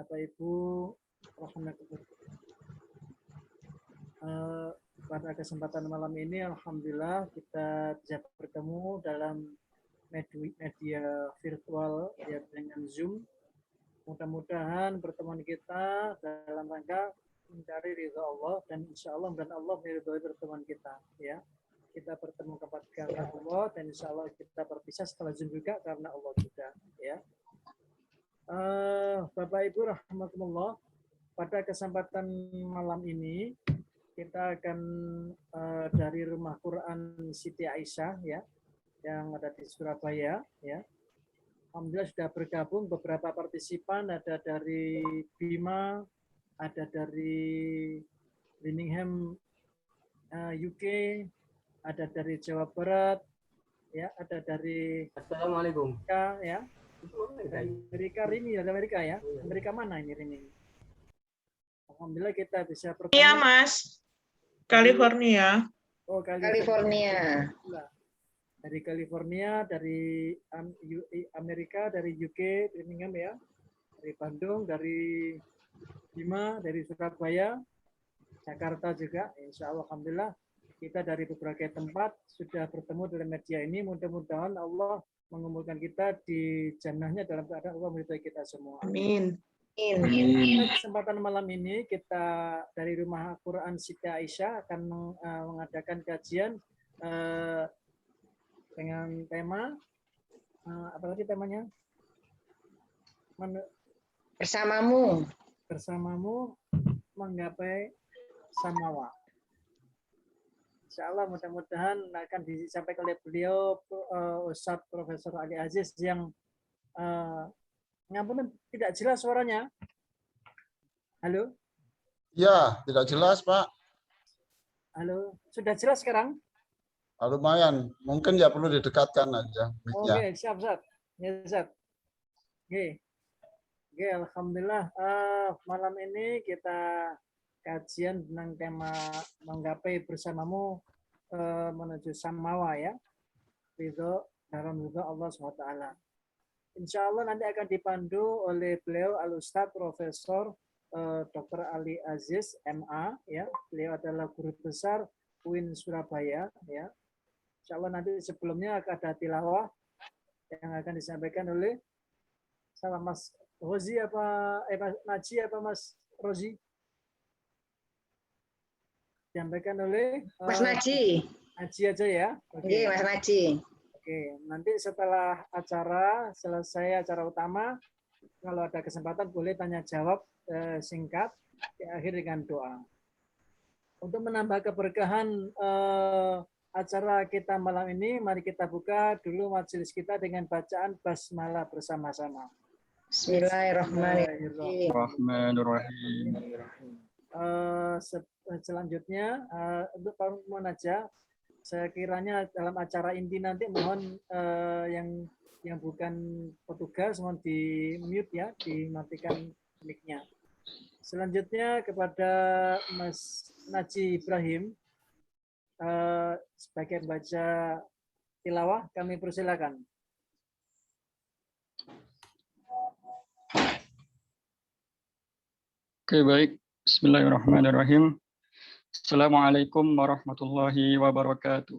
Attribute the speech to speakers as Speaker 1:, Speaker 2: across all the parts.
Speaker 1: Bapak Ibu, pada kesempatan malam ini alhamdulillah kita bisa bertemu dalam media virtual ya, dengan Zoom. Mudah-mudahan pertemuan kita dalam rangka mencari ridha Allah dan insya Allah dan Allah meridhoi pertemuan kita ya. Kita bertemu karena Allah dan insya Allah kita berpisah setelah Zoom juga karena Allah juga ya. Bapak Ibu rahmatullah, pada kesempatan malam ini kita akan dari Rumah Quran Siti Aisyah ya yang ada di Surabaya ya. Alhamdulillah sudah bergabung beberapa partisipan, ada dari Bima, ada dari Birmingham UK, ada dari Jawa Barat, ya, ada dari
Speaker 2: Assalamualaikum.
Speaker 1: Amerika, ya. Amerika Rini dari Amerika ya. Amerika mana ini Rini? Alhamdulillah kita bisa bertemu.
Speaker 3: Iya Mas, California.
Speaker 1: Oh California. Dari California, dari Amerika, dari UK, Birmingham ya, dari Bandung, dari Bima, dari Surabaya, Jakarta juga. Insya Allah, alhamdulillah kita dari berbagai tempat sudah bertemu dalam media ini. Mudah-mudahan Allah mengumpulkan kita di jannahnya dalam keadaan Allah meridhoi kita semua.
Speaker 3: Amin.
Speaker 1: Pada kesempatan malam ini kita dari Rumah Quran Siti Aisyah akan mengadakan kajian dengan tema apa lagi temanya? Bersamamu menggapai samawa. Insya Allah mudah-mudahan akan disampaikan oleh beliau Ustadz Profesor Ali Aziz yang ngapunten tidak jelas suaranya. Halo?
Speaker 4: Ya, tidak jelas Pak.
Speaker 1: Halo, sudah jelas sekarang?
Speaker 4: Lumayan, mungkin ya perlu didekatkan aja.
Speaker 1: Oke, siap. Ya, Zat. Oke, alhamdulillah malam ini kita kajian tentang tema menggapai bersamamu menuju samawa ya. Ridho dalam ridho Allah SWT. Insya Allah nanti akan dipandu oleh beliau Al-Ustadz Profesor Dr. Ali Aziz MA ya. Beliau adalah guru besar UIN Surabaya ya. Insya Allah nanti sebelumnya akan ada tilawah yang akan disampaikan oleh sama Mas Rozi apa Mas Naji apa Mas Rozi? Disampaikan oleh
Speaker 5: Mas Naji.
Speaker 1: Naji aja ya.
Speaker 5: Oke, Mas Naji.
Speaker 1: Oke, nanti setelah acara selesai acara utama, kalau ada kesempatan boleh tanya jawab singkat, diakhiri dengan doa. Untuk menambah keberkahan acara kita malam ini, mari kita buka dulu majelis kita dengan bacaan basmalah bersama-sama.
Speaker 5: Bismillahirrahmanirrahim.
Speaker 1: Selanjutnya untuk Pak Munaja, saya kiranya dalam acara inti nanti mohon yang bukan petugas mohon di mute ya, dimatikan mic-nya. Selanjutnya kepada Mas Naji Ibrahim sebagai baca tilawah kami persilakan.
Speaker 6: Oke, baik. Bismillahirrahmanirrahim. Assalamualaikum warahmatullahi wabarakatuh.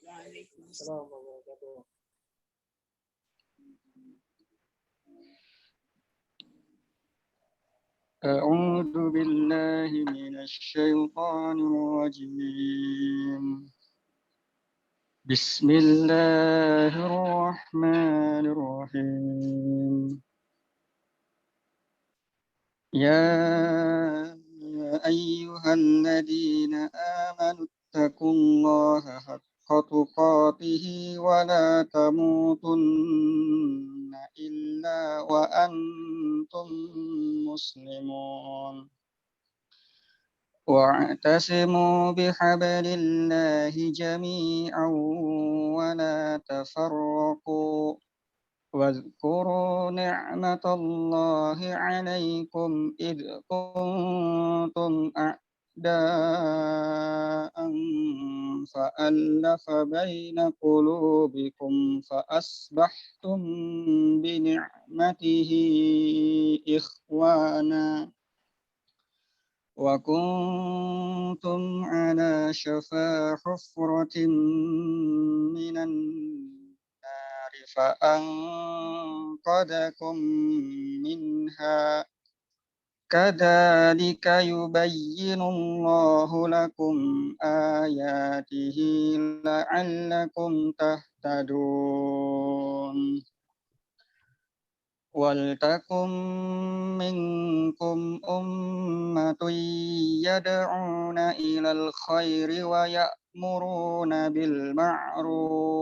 Speaker 1: Waalaikumsalam warahmatullahi wabarakatuh.
Speaker 6: A'udzu billahi minasy syaithanir rajim. Bismillahirrahmanirrahim. يا أيها الذين آمنوا اتقوا الله حق تقاته ولا تموتن إلا وأنتم مسلمون واعتصموا بحبل الله جميعا ولا تفرقوا واذكروا نعمة الله عليكم إذ كنتم أعداء فألف بين قلوبكم فأصبحتم بنعمته إخوانا وكنتم على شفا حفرة من النار فأنقذكم منها كذلك يبين الله لكم آياته لعلكم تهتدون ولتكن منكم أمة يدعون إلى الخير ويأمرون بالمعروف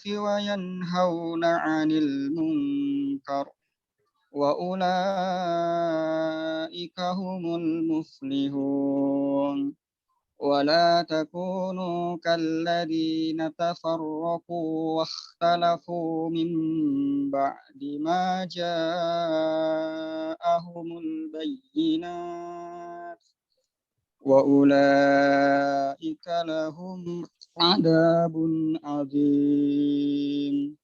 Speaker 6: وينهون عن المنكر وأولئك هم المفلحون ولا تكونوا كالذين تفرقوا واختلفوا من بعد ما جاءهم البينات وأولئك لهم عذاب عظيم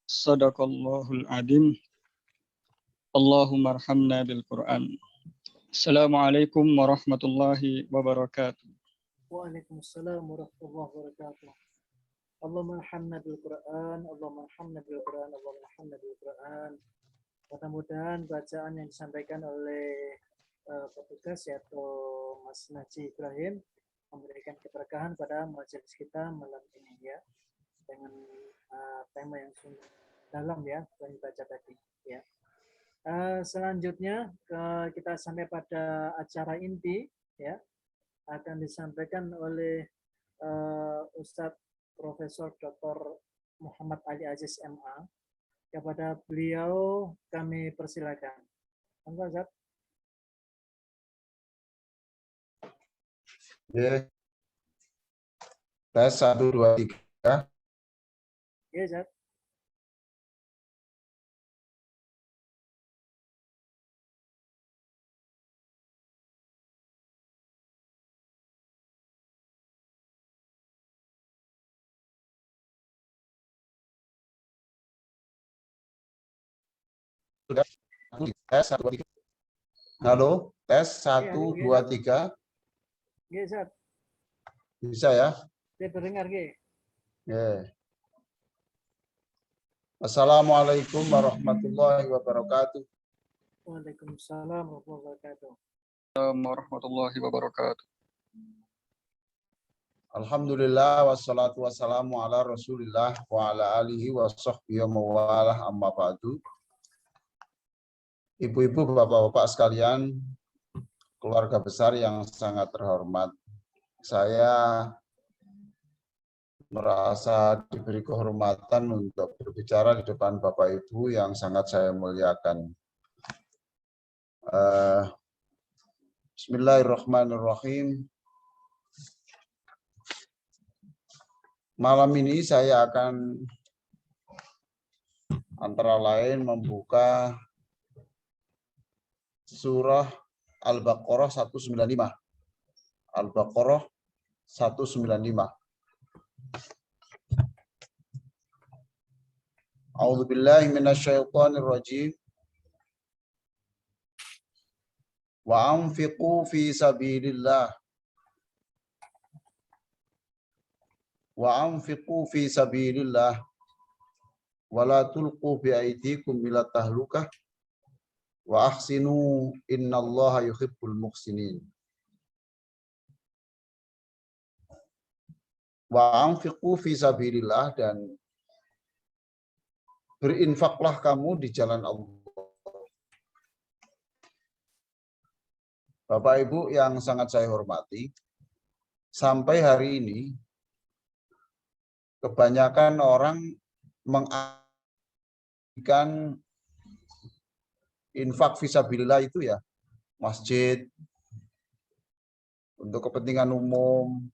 Speaker 6: صدق الله العظيم اللهم ارحمنا بالقرآن. Assalamualaikum warahmatullahi wabarakatuh.
Speaker 1: Waalaikumsalam warahmatullahi wabarakatuh. Allahumma arhamna bil Qur'an, Allahumma arhamna bil Qur'an, Allahumma arhamna bil Qur'an. Mudah-mudahan bacaan yang disampaikan oleh petugas yaitu Mas Naji Ibrahim memberikan keberkahan pada majelis kita malam ini ya, dengan tema yang sungguh dalam ya yang dibaca tadi ya. Selanjutnya kita sampai pada acara inti ya, akan disampaikan oleh Ustadz Profesor Dr. Muhammad Ali Aziz MA. Kepada beliau kami persilakan. Monggo Ustadz.
Speaker 4: Oke. Tes 1, 2, 3.
Speaker 1: Iya Ustadz.
Speaker 4: Sudah. Tes 1, 2, 3. Halo, tes 1, 2, 3.
Speaker 1: Iya Ustadz.
Speaker 4: Bisa ya?
Speaker 1: Saya terdengar Ge.
Speaker 4: Oke. Assalamualaikum warahmatullahi wabarakatuh.
Speaker 1: Waalaikumsalam warahmatullahi wabarakatuh.
Speaker 6: Assalamualaikum warahmatullahi wabarakatuh.
Speaker 4: Alhamdulillah wassalatu wassalamu ala Rasulillah wa ala alihi wa sahbihi wa mawalah amma ba'du. Ibu-ibu, bapak-bapak sekalian, keluarga besar yang sangat terhormat. Saya merasa diberi kehormatan untuk berbicara di depan Bapak Ibu yang sangat saya muliakan. Bismillahirrahmanirrahim. Malam ini saya akan antara lain membuka surah Al-Baqarah 195. Al-Baqarah 195. A'udzu billahi minasyaitonir rajim. Wa anfiqu fi sabilillah. Wa anfiqu fi sabilillah wa la tulqu bi aydikum ila tahlukah wa ahsinu innallaha yuhibbul muhsinin. Wa anfiqu fi sabilillah, dan berinfaklah kamu di jalan Allah. Bapak Ibu yang sangat saya hormati, sampai hari ini kebanyakan orang mengartikan infak fisabilillah itu ya masjid, untuk kepentingan umum,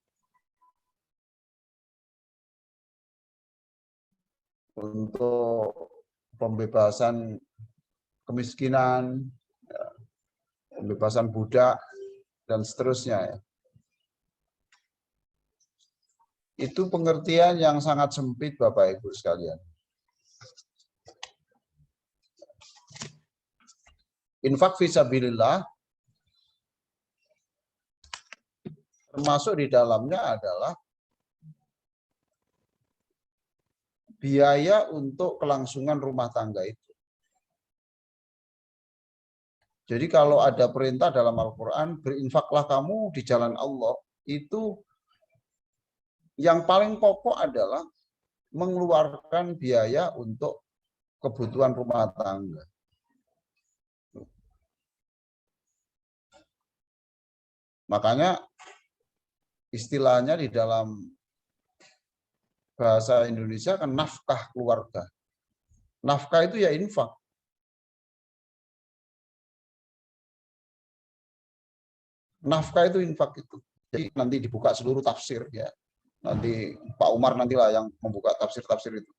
Speaker 4: untuk pembebasan kemiskinan, ya, pembebasan budak, dan seterusnya. Ya. Itu pengertian yang sangat sempit, Bapak Ibu sekalian. Infak fisabilillah termasuk di dalamnya adalah biaya untuk kelangsungan rumah tangga itu. Jadi kalau ada perintah dalam Al-Quran, berinfaklah kamu di jalan Allah, itu yang paling pokok adalah mengeluarkan biaya untuk kebutuhan rumah tangga. Makanya istilahnya di dalam bahasa Indonesia kan nafkah keluarga. Nafkah itu ya infak. Nafkah itu infak itu. Jadi nanti dibuka seluruh tafsir ya. Nanti Pak Umar nantilah yang membuka tafsir-tafsir itu.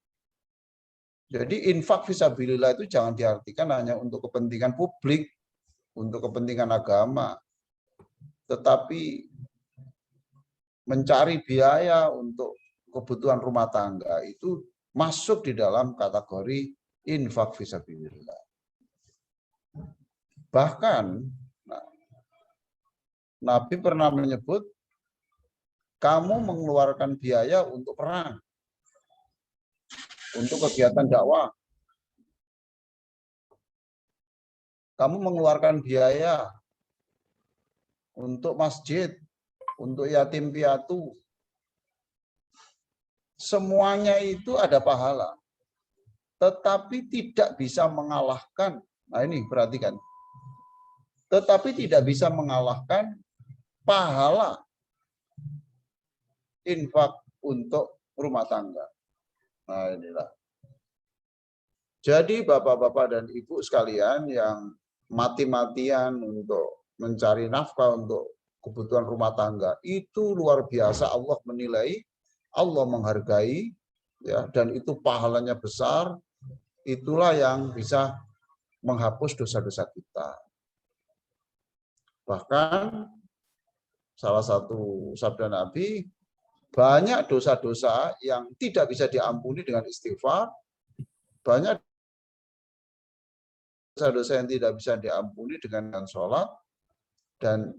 Speaker 4: Jadi infak fisabilillah itu jangan diartikan hanya untuk kepentingan publik, untuk kepentingan agama, tetapi mencari biaya untuk kebutuhan rumah tangga itu masuk di dalam kategori infak fisabilillah. Bahkan Nabi pernah menyebut kamu mengeluarkan biaya untuk perang, untuk kegiatan dakwah. Kamu mengeluarkan biaya untuk masjid, untuk yatim piatu. Semuanya itu ada pahala. Tetapi tidak bisa mengalahkan. Nah ini perhatikan. Tetapi tidak bisa mengalahkan pahala infak untuk rumah tangga. Nah inilah. Jadi bapak-bapak dan ibu sekalian yang mati-matian untuk mencari nafkah untuk kebutuhan rumah tangga, itu luar biasa Allah menilai, Allah menghargai, ya, dan itu pahalanya besar. Itulah yang bisa menghapus dosa-dosa kita. Bahkan salah satu sabda Nabi, banyak dosa-dosa yang tidak bisa diampuni dengan istighfar, banyak dosa-dosa yang tidak bisa diampuni dengan sholat, dan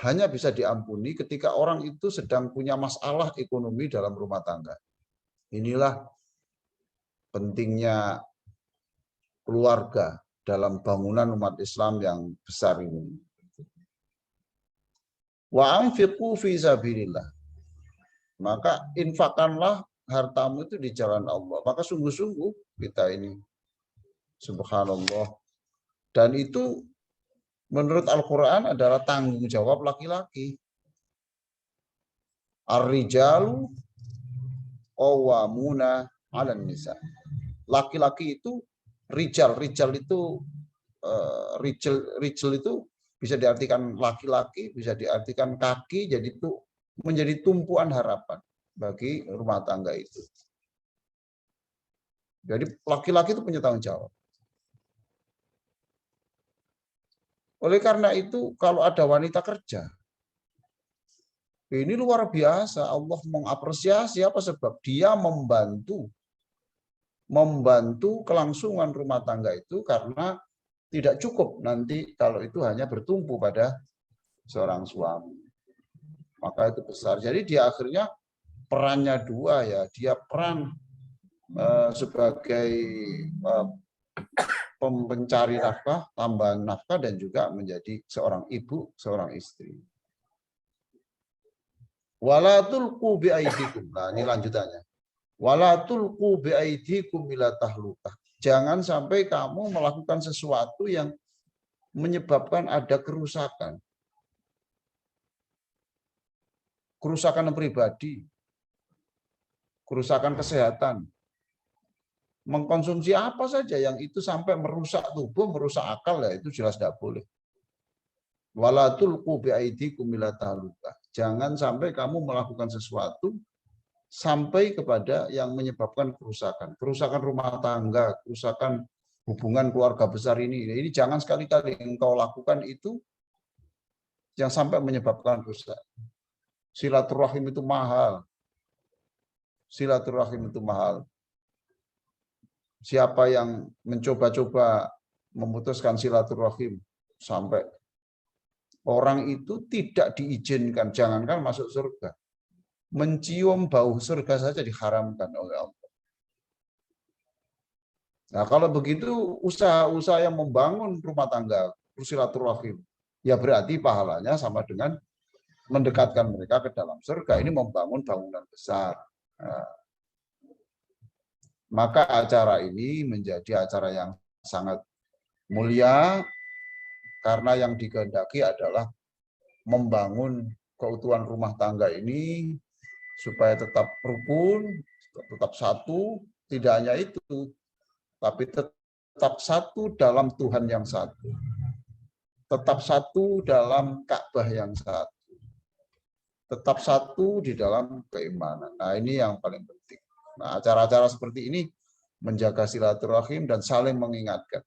Speaker 4: hanya bisa diampuni ketika orang itu sedang punya masalah ekonomi dalam rumah tangga. Inilah pentingnya keluarga dalam bangunan umat Islam yang besar ini. Wa anfiqu fi sabilillah. Maka infakkanlah hartamu itu di jalan Allah. Maka sungguh-sungguh kita ini, subhanallah. Dan itu menurut Al-Quran adalah tanggung jawab laki-laki. Ar-rijalu qawwamuna 'alan nisa. Laki-laki itu rijal itu rijal itu bisa diartikan laki-laki, bisa diartikan kaki, jadi itu menjadi tumpuan harapan bagi rumah tangga itu. Jadi laki-laki itu punya tanggung jawab. Oleh karena itu, kalau ada wanita kerja, ini luar biasa. Allah mengapresiasi apa sebab dia membantu kelangsungan rumah tangga itu karena tidak cukup nanti kalau itu hanya bertumpu pada seorang suami. Maka itu besar. Jadi dia akhirnya perannya dua ya. Dia peran sebagai pencari nafkah, tambahan nafkah, dan juga menjadi seorang ibu, seorang istri. Wala tulqu biaidikum. Nah, ini lanjutannya. Wala tulqu biaidikum ila tahlukah. Jangan sampai kamu melakukan sesuatu yang menyebabkan ada kerusakan. Kerusakan pribadi, kerusakan kesehatan, mengkonsumsi apa saja yang itu sampai merusak tubuh, merusak akal, ya itu jelas tidak boleh. Wala tulqu biaidikum ila tahlukah. Jangan sampai kamu melakukan sesuatu sampai kepada yang menyebabkan kerusakan. Kerusakan rumah tangga, kerusakan hubungan keluarga besar ini jangan sekali-kali engkau lakukan itu yang sampai menyebabkan rusak. Silaturahim itu mahal. Silaturahim itu mahal. Siapa yang mencoba-coba memutuskan silaturahim sampai orang itu tidak diizinkan, jangankan masuk surga. Mencium bau surga saja diharamkan oleh Allah. Nah, kalau begitu usaha-usaha yang membangun rumah tangga, silaturahim, ya berarti pahalanya sama dengan mendekatkan mereka ke dalam surga. Ini membangun bangunan besar. Nah, maka acara ini menjadi acara yang sangat mulia karena yang dikehendaki adalah membangun keutuhan rumah tangga ini supaya tetap rukun, tetap satu, tidak hanya itu, tapi tetap satu dalam Tuhan yang satu. Tetap satu dalam Ka'bah yang satu. Tetap satu di dalam keimanan. Nah, ini yang paling penting. Nah, acara-acara seperti ini menjaga silaturahim dan saling mengingatkan.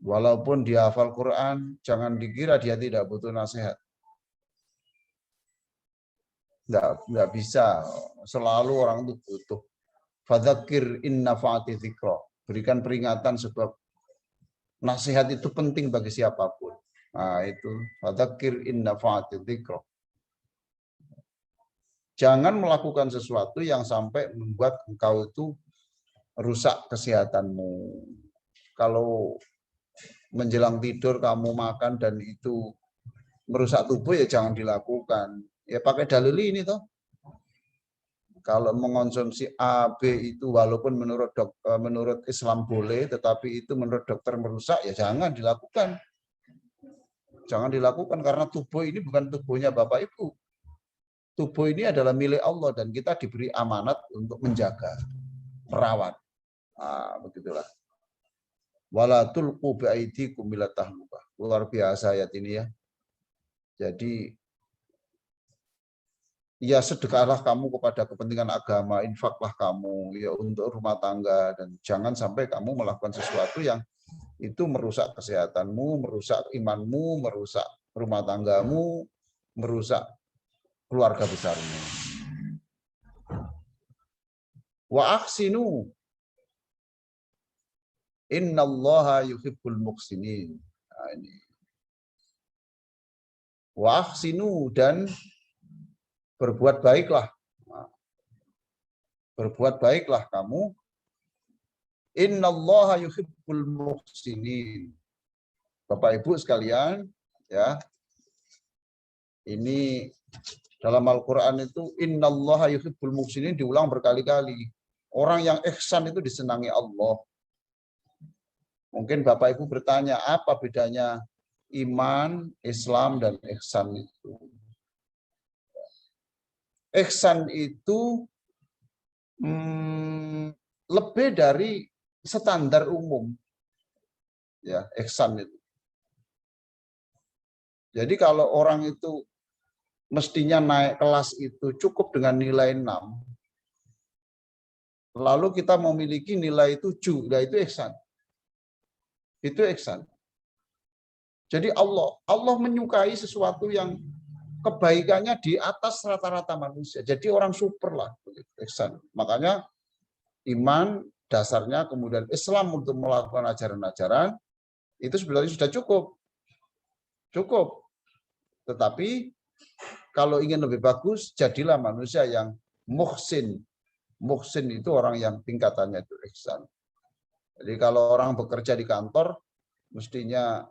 Speaker 4: Walaupun dia hafal Quran, jangan dikira dia tidak butuh nasihat. Enggak bisa. Selalu orang itu butuh. Fadzakir in nafa'ati dzikra. Berikan peringatan sebab nasihat itu penting bagi siapapun. Nah, itu fadzakir in nafa'ati dzikra. Jangan melakukan sesuatu yang sampai membuat engkau itu rusak kesehatanmu. Kalau menjelang tidur kamu makan dan itu merusak tubuh ya jangan dilakukan. Ya pakai dalil ini toh. Kalau mengonsumsi A, B itu walaupun menurut Islam boleh, tetapi itu menurut dokter merusak ya jangan dilakukan. Jangan dilakukan karena tubuh ini bukan tubuhnya Bapak Ibu. Tubuh ini adalah milik Allah dan kita diberi amanat untuk menjaga, merawat. Nah, begitulah. Wala tulqu bi'aidikum ila tahlukah. Luar biasa ayat ini ya. Jadi ya sedekahlah kamu kepada kepentingan agama, infaklah kamu ya untuk rumah tangga dan jangan sampai kamu melakukan sesuatu yang itu merusak kesehatanmu, merusak imanmu, merusak rumah tanggamu, merusak keluarga besarmu. Wa ahsinu innallaha yuhibbul muhsinin. Nah, ini. Wa ahsinu dan berbuat baiklah. Nah, berbuat baiklah kamu. Innallaha yuhibbul muhsinin. Bapak Ibu sekalian, ya. Ini dalam Al-Qur'an itu innallaha yuhibbul muhsinin diulang berkali-kali. Orang yang ihsan itu disenangi Allah. Mungkin Bapak Ibu bertanya, apa bedanya iman, Islam, dan ihsan itu? Ihsan itu lebih dari standar umum. Ya, ihsan itu. Jadi kalau orang itu mestinya naik kelas itu cukup dengan nilai 6. Lalu kita memiliki nilai 7, nah itu ihsan. Itu ihsan. Jadi Allah menyukai sesuatu yang kebaikannya di atas rata-rata manusia. Jadi orang super lah, ihsan. Makanya iman dasarnya, kemudian Islam untuk melakukan ajaran-ajaran itu sebenarnya sudah cukup. Cukup. Tetapi kalau ingin lebih bagus, jadilah manusia yang muhsin. Muhsin itu orang yang tingkatannya itu ihsan. Jadi kalau orang bekerja di kantor, mestinya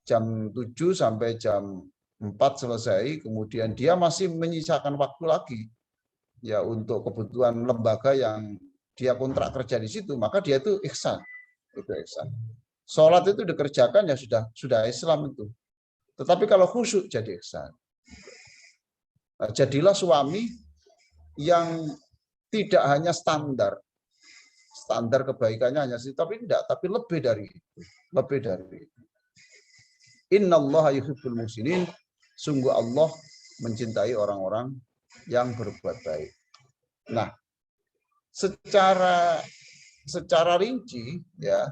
Speaker 4: jam 7 sampai jam 4 selesai, kemudian dia masih menyisakan waktu lagi ya untuk kebutuhan lembaga yang dia kontrak kerja di situ, maka dia itu ihsan. Itu ihsan. Sholat itu dikerjakan ya sudah Islam itu. Tetapi kalau khusyuk jadi ihsan. Nah, jadilah suami yang tidak hanya standar kebaikannya hanya sih, tapi tidak, tapi lebih dari itu. Lebih dari itu. Innallaha yuhibbul muhsinin. Sungguh Allah mencintai orang-orang yang berbuat baik. Nah, secara secara rinci ya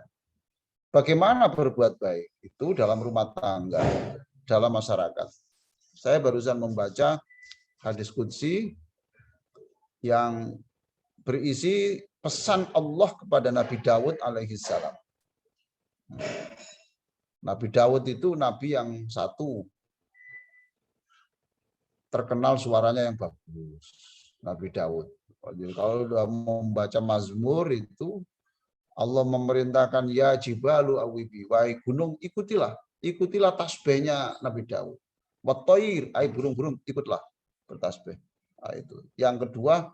Speaker 4: bagaimana berbuat baik itu dalam rumah tangga, dalam masyarakat. Saya barusan membaca hadis qudsi yang berisi pesan Allah kepada Nabi Daud alaihi salam. Nabi Daud itu nabi yang satu, terkenal suaranya yang bagus, Nabi Daud. Jadi kalau sudah membaca Mazmur itu Allah memerintahkan ya jibalu awibi, wahai gunung ikutilah tasbihnya Nabi Daud. Watoir, ai burung-burung ikutlah bertasbih. Nah, itu. Yang kedua,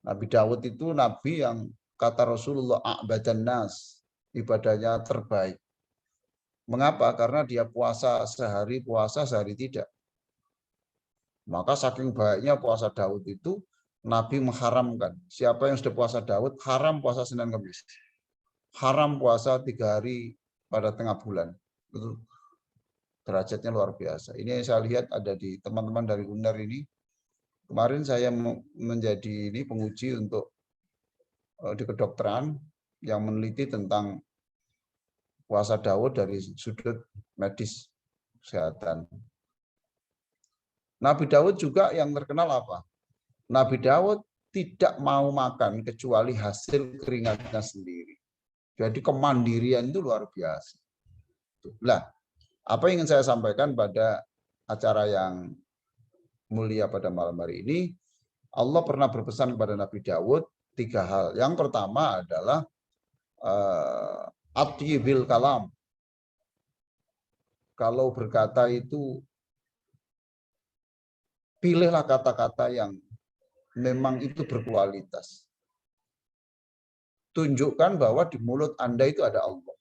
Speaker 4: Nabi Daud itu nabi yang kata Rasulullah a'badan nas, ibadahnya terbaik. Mengapa? Karena dia puasa sehari tidak. Maka saking baiknya puasa Daud itu, Nabi mengharamkan. Siapa yang sudah puasa Daud, haram puasa Senin Kamis. Haram puasa 3 hari pada tengah bulan. Itu derajatnya luar biasa. Ini yang saya lihat ada di teman-teman dari UNER ini. Kemarin saya menjadi penguji untuk di kedokteran yang meneliti tentang puasa Daud dari sudut medis kesehatan. Nabi Daud juga yang terkenal apa? Nabi Daud tidak mau makan kecuali hasil keringatnya sendiri. Jadi kemandirian itu luar biasa. Nah, apa yang ingin saya sampaikan pada acara yang mulia pada malam hari ini, Allah pernah berpesan kepada Nabi Daud 3 hal. Yang pertama adalah atyibil kalam. Kalau berkata itu pilihlah kata-kata yang memang itu berkualitas. Tunjukkan bahwa di mulut Anda itu ada Allah.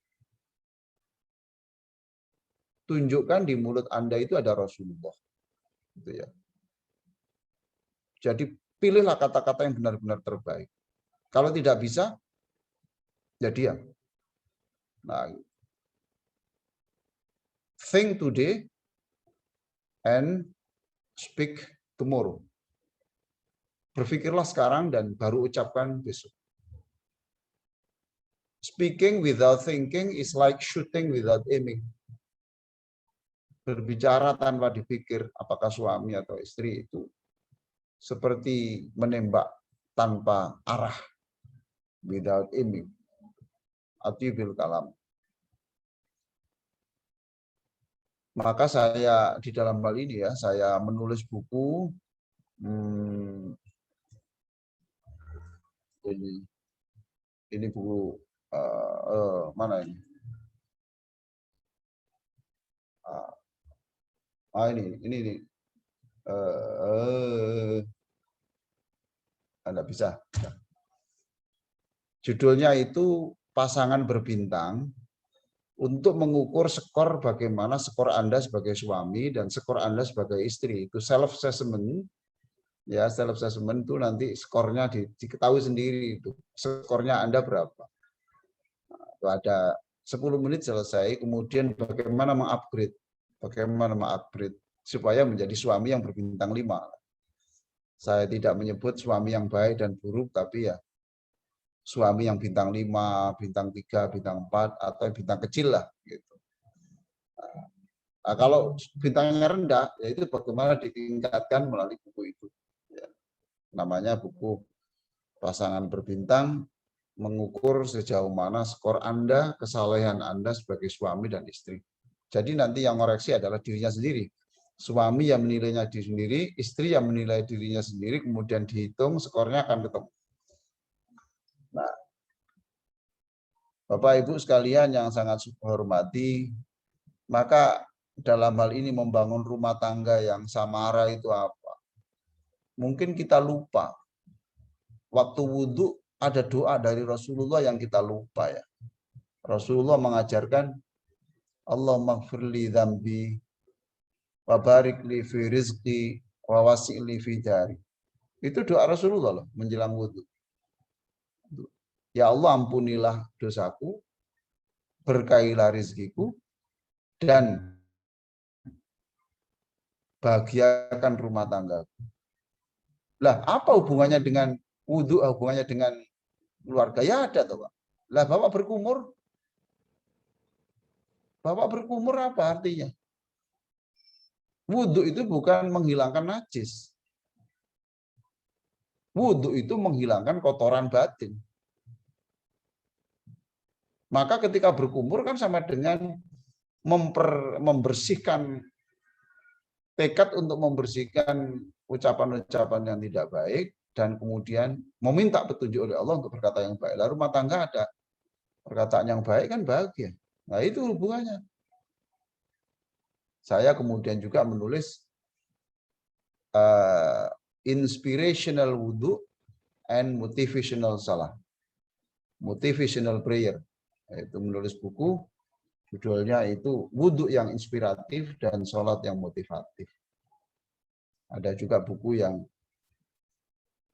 Speaker 4: Tunjukkan di mulut Anda itu ada Rasulullah. Gitu ya. Jadi pilihlah kata-kata yang benar-benar terbaik. Kalau tidak bisa, ya diam. Nah, think today and speak tomorrow. Berpikirlah sekarang dan baru ucapkan besok. Speaking without thinking is like shooting without aiming. Berbicara tanpa dipikir apakah suami atau istri itu seperti menembak tanpa arah, without aiming. Atyibil kalam. Maka saya di dalam hal ini ya, saya menulis buku ini buku mana ini? Ini Anda bisa. Judulnya itu Pasangan Berbintang, untuk mengukur skor bagaimana skor Anda sebagai suami dan skor Anda sebagai istri. Itu self assessment. Ya, self assessment itu nanti skornya diketahui sendiri itu. Skornya Anda berapa? Nah, ada 10 menit selesai, kemudian bagaimana mengupgrade? Bagaimana mengupgrade supaya menjadi suami yang berbintang 5. Saya tidak menyebut suami yang baik dan buruk, tapi ya suami yang bintang 5, bintang 3, bintang 4, atau bintang kecil lah. Gitu. Nah, kalau bintangnya rendah, yaitu bagaimana ditingkatkan melalui buku itu. Ya. Namanya buku Pasangan Berbintang, mengukur sejauh mana skor Anda, kesalehan Anda sebagai suami dan istri. Jadi nanti yang ngoreksi adalah dirinya sendiri. Suami yang menilainya diri sendiri, istri yang menilai dirinya sendiri, kemudian dihitung, skornya akan ketemu. Nah, Bapak Ibu sekalian yang sangat saya hormati, maka dalam hal ini membangun rumah tangga yang samara itu apa? Mungkin kita lupa. Waktu wudhu ada doa dari Rasulullah yang kita lupa ya. Rasulullah mengajarkan Allahumma ighfirli dzambi wa barik li fi rizqi wa wasi' li fi jari. Itu doa Rasulullah loh menjelang wudhu. Ya Allah, ampunilah dosaku, berkailah rizkiku, dan bahagiakan rumah tanggaku. Lah, apa hubungannya dengan wudhu, hubungannya dengan keluarga? Ya ada toh, Pak. Lah Bapak berkumur? Bapak berkumur apa artinya? Wudhu itu bukan menghilangkan najis. Wudhu itu menghilangkan kotoran batin. Maka ketika berkumur kan sama dengan membersihkan, tekad untuk membersihkan ucapan-ucapan yang tidak baik, dan kemudian meminta petunjuk oleh Allah untuk berkata yang baik. Lalu rumah tangga ada perkataan yang baik kan bahagia. Nah itu hubungannya. Saya kemudian juga menulis inspirational wudu and motivational salah. Motivational prayer. Itu menulis buku, judulnya itu wudu yang inspiratif dan sholat yang motivatif. Ada juga buku yang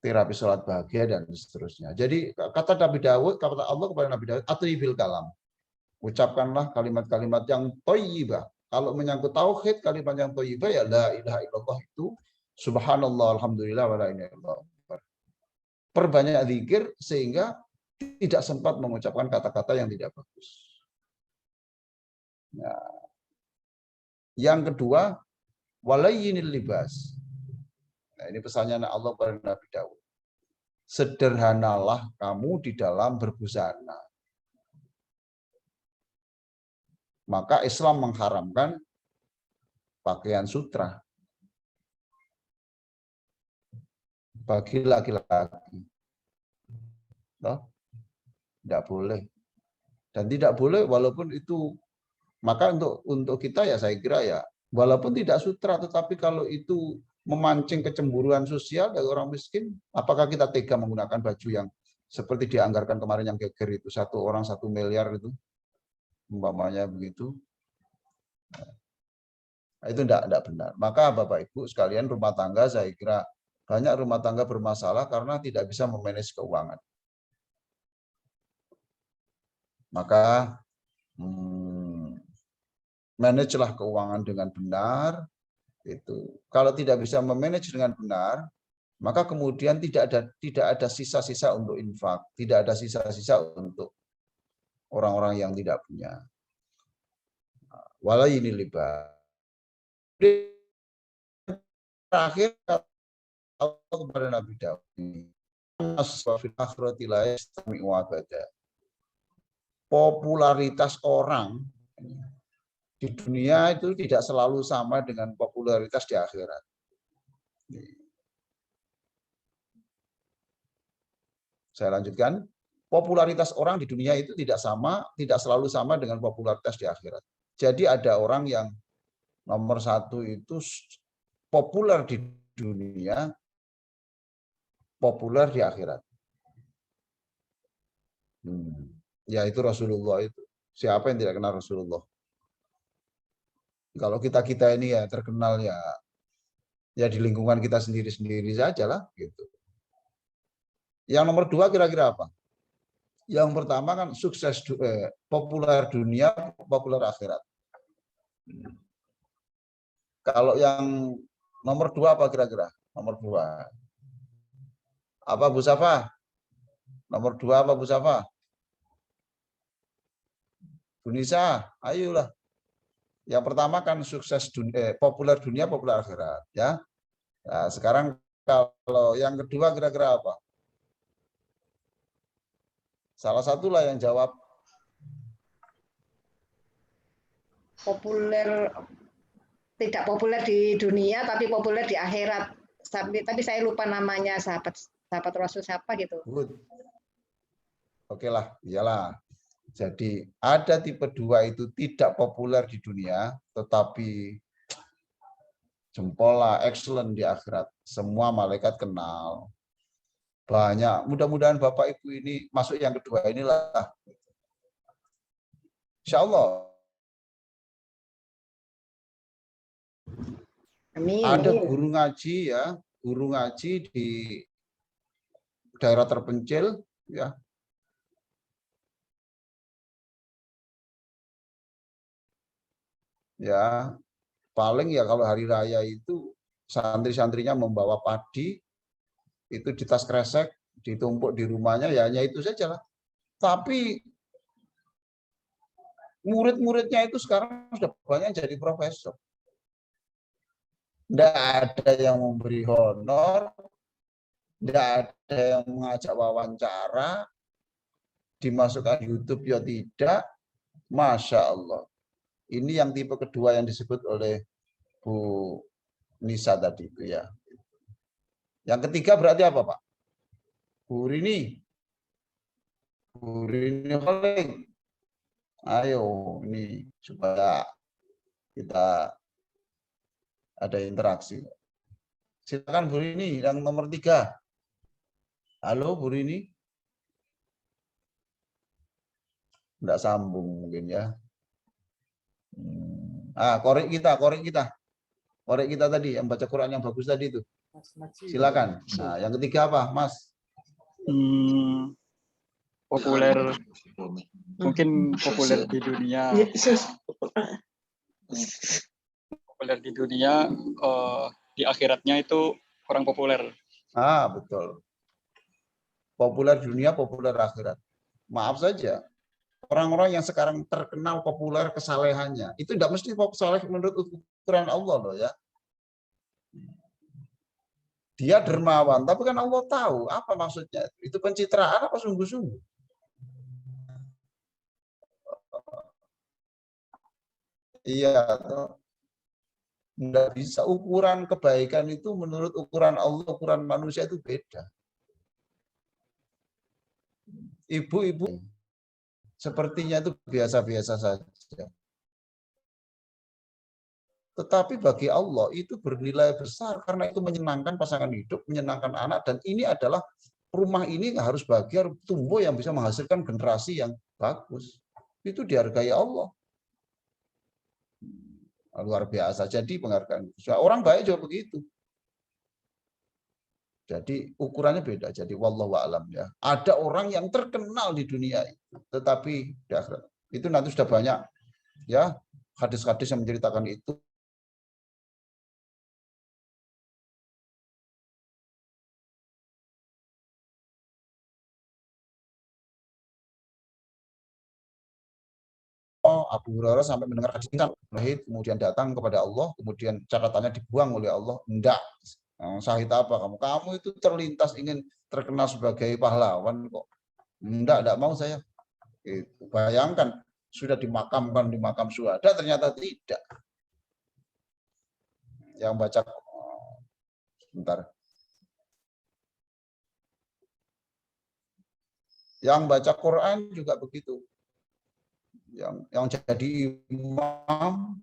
Speaker 4: terapi sholat bahagia dan seterusnya. Jadi kata Nabi Daud, kata Allah kepada Nabi Daud, atribil kalam. Ucapkanlah kalimat-kalimat yang thayyibah. Kalau menyangkut tauhid, kalimat yang thayyibah ya la ilaha illallah itu subhanallah alhamdulillah wa la ilaha illallah. Perbanyak zikir sehingga tidak sempat mengucapkan kata-kata yang tidak bagus. Nah, yang kedua, walayyinil libas. Nah, ini pesannya Allah kepada Nabi Daud. Sederhanalah kamu di dalam berbusana. Maka Islam mengharamkan pakaian sutra bagi laki-laki. Tidak boleh. Dan tidak boleh walaupun itu, maka untuk kita ya saya kira ya, walaupun tidak sutra, tetapi kalau itu memancing kecemburuan sosial dari orang miskin, apakah kita tega menggunakan baju yang seperti dianggarkan kemarin yang geger itu, 1 orang 1 miliar itu, umpamanya begitu. Nah, itu tidak benar. Maka Bapak Ibu sekalian, rumah tangga saya kira banyak rumah tangga bermasalah karena tidak bisa memanage keuangan. Maka manajelah keuangan dengan benar. Itu kalau tidak bisa memanage dengan benar, maka kemudian tidak ada sisa-sisa untuk infak, tidak ada sisa-sisa untuk orang-orang yang tidak punya. Walayinil libas. Terakhir Allah kepada Nabi Daud, popularitas orang di dunia itu tidak selalu sama dengan popularitas di akhirat. Saya lanjutkan, popularitas orang di dunia itu tidak selalu sama dengan popularitas di akhirat. Jadi ada orang yang nomor 1 itu populer di dunia, populer di akhirat. Ya itu Rasulullah itu. Siapa yang tidak kenal Rasulullah? Kalau kita ini ya terkenal ya di lingkungan kita sendiri-sendiri saja lah gitu. Yang nomor 2 kira-kira apa? Yang pertama kan sukses populer dunia, populer akhirat. Kalau yang nomor 2 apa kira-kira? Nomor 2. Apa Bu Safa? Nomor 2 apa Bu Safa? Bu Nisa, ayolah. Yang pertama kan sukses populer dunia, populer akhirat, ya. Nah, sekarang kalau yang kedua kira-kira apa? Salah satulah yang jawab.
Speaker 5: Populer, tidak populer di dunia, tapi populer di akhirat. Tapi saya lupa namanya, sahabat Rasul siapa gitu.
Speaker 4: Good. Oke lah, iyalah. Jadi ada tipe 2 itu tidak populer di dunia, tetapi jempol lah, excellent di akhirat. Semua malaikat kenal. Banyak. Mudah-mudahan Bapak Ibu ini masuk yang kedua inilah. Insya Allah.
Speaker 5: Amin.
Speaker 4: Ada guru ngaji ya, guru ngaji di daerah terpencil ya. Ya, paling ya kalau hari raya itu santri-santrinya membawa padi itu di tas kresek, ditumpuk di rumahnya, ya hanya itu saja lah. Tapi murid-muridnya itu sekarang sudah banyak jadi profesor. Tidak ada yang memberi honor, tidak ada yang mengajak wawancara, dimasukkan YouTube ya tidak. Masya Allah. Ini yang tipe kedua yang disebut oleh Bu Nisa tadi itu ya. Yang ketiga berarti apa Pak? Bu Rini. Bu Rini Holing. Ayo ini supaya kita ada interaksi. Silakan Bu Rini yang nomor 3. Halo Bu Rini. Enggak sambung mungkin ya. Korek kita. Korek kita tadi yang baca Quran yang bagus tadi itu. Silakan. Nah, yang ketiga apa, Mas?
Speaker 6: Populer, mungkin populer di dunia. Populer di dunia, di akhiratnya itu kurang populer.
Speaker 4: Betul. Populer dunia, populer akhirat. Maaf saja, orang-orang yang sekarang terkenal populer kesalehannya, itu tidak mesti saleh menurut ukuran Allah loh ya. Dia dermawan, tapi kan Allah tahu apa maksudnya. Itu pencitraan apa sungguh-sungguh? Iya, tidak bisa. Ukuran kebaikan itu menurut ukuran Allah, ukuran manusia itu beda. Ibu-ibu sepertinya itu biasa-biasa saja. Tetapi bagi Allah itu bernilai besar karena itu menyenangkan pasangan hidup, menyenangkan anak, dan ini adalah rumah ini harus bahagia, tumbuh yang bisa menghasilkan generasi yang bagus. Itu dihargai Allah. Luar biasa. Jadi penghargaan. Orang baik juga begitu. Jadi ukurannya beda. Jadi wallahu a'lam ya. Ada orang yang terkenal di dunia itu, tetapi di akhirat itu nanti sudah banyak ya hadis-hadis yang menceritakan itu. Abu Hurairah sampai mendengar hadis ini, kemudian datang kepada Allah, kemudian catatannya dibuang oleh Allah. Enggak. Syahid apa kamu? Kamu itu terlintas ingin terkenal sebagai pahlawan kok. Enggak mau saya. Itu. Bayangkan sudah dimakamkan di makam syuhada, ternyata tidak. Yang baca sebentar. Yang baca Quran juga begitu. Yang jadi imam,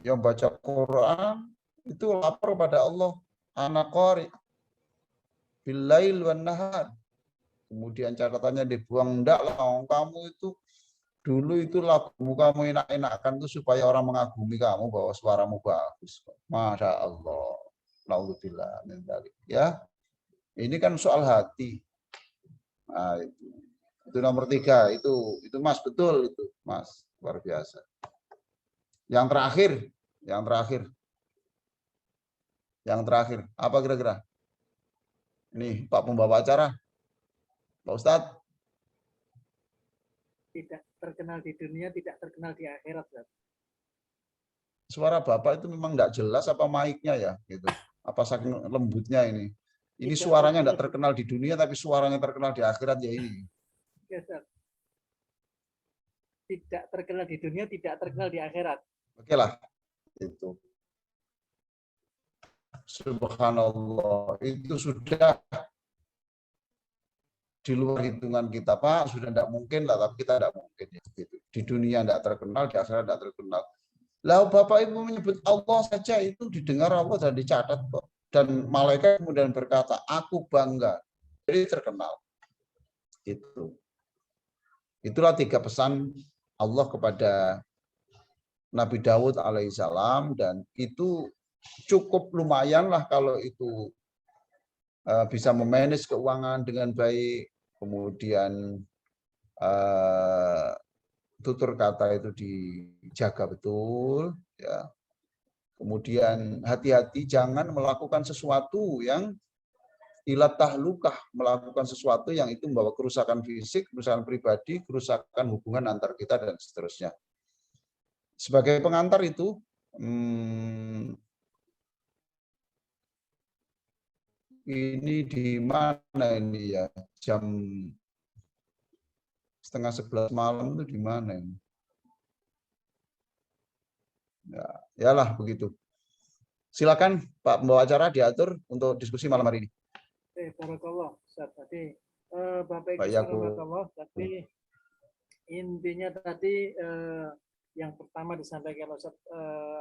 Speaker 4: yang baca Quran itu lapor pada Allah, anak qari billail wan nahar. Kemudian catatannya dibuang, enggak lah, kamu itu dulu itu lagumu kamu enak-enakan tuh supaya orang mengagumi kamu bahwa suaramu bagus. Masya Allah. Naudzubillah min dzalik. Ya, ini kan soal hati. Nah, itu nomor 3, itu Mas, betul itu Mas, luar biasa. Yang terakhir, apa kira-kira? Nih Pak pembawa acara, Pak Ustadz.
Speaker 1: Tidak terkenal di dunia, tidak terkenal di akhirat.
Speaker 4: Suara Bapak itu memang enggak jelas apa mic-nya ya, gitu. Apa saking lembutnya ini? Ini suaranya enggak terkenal di dunia, tapi suaranya terkenal di akhirat ya ini.
Speaker 1: Tidak terkenal di dunia, tidak terkenal di akhirat.
Speaker 4: Oke lah, itu. Subhanallah, itu sudah di luar hitungan kita, Pak. Sudah tidak mungkin lah, tapi kita tidak mungkin. Gitu. Di dunia tidak terkenal, di akhirat tidak terkenal. Lalu Bapak Ibu menyebut Allah saja itu didengar Allah dan dicatat kok. Dan malaikat kemudian berkata, aku bangga. Jadi terkenal. Itu. Itulah 3 pesan Allah kepada Nabi Daud alaihissalam, dan itu cukup lumayan lah kalau itu bisa memanage keuangan dengan baik, kemudian tutur kata itu dijaga betul, ya. Kemudian hati-hati jangan melakukan sesuatu yang ila tahlukah, melakukan sesuatu yang itu membawa kerusakan fisik, kerusakan pribadi, kerusakan hubungan antar kita dan seterusnya. Sebagai pengantar itu ini di mana ini ya? Jam 10:30 malam itu di mana ini? Ya, yalah begitu. Silakan Pak pembawa acara diatur untuk diskusi malam hari ini.
Speaker 1: Barakallah, Ustaz. Tadi Bapak
Speaker 4: Pak
Speaker 1: Ibu
Speaker 4: Yaku.
Speaker 1: barakallah, tapi intinya tadi yang pertama disampaikan Ustaz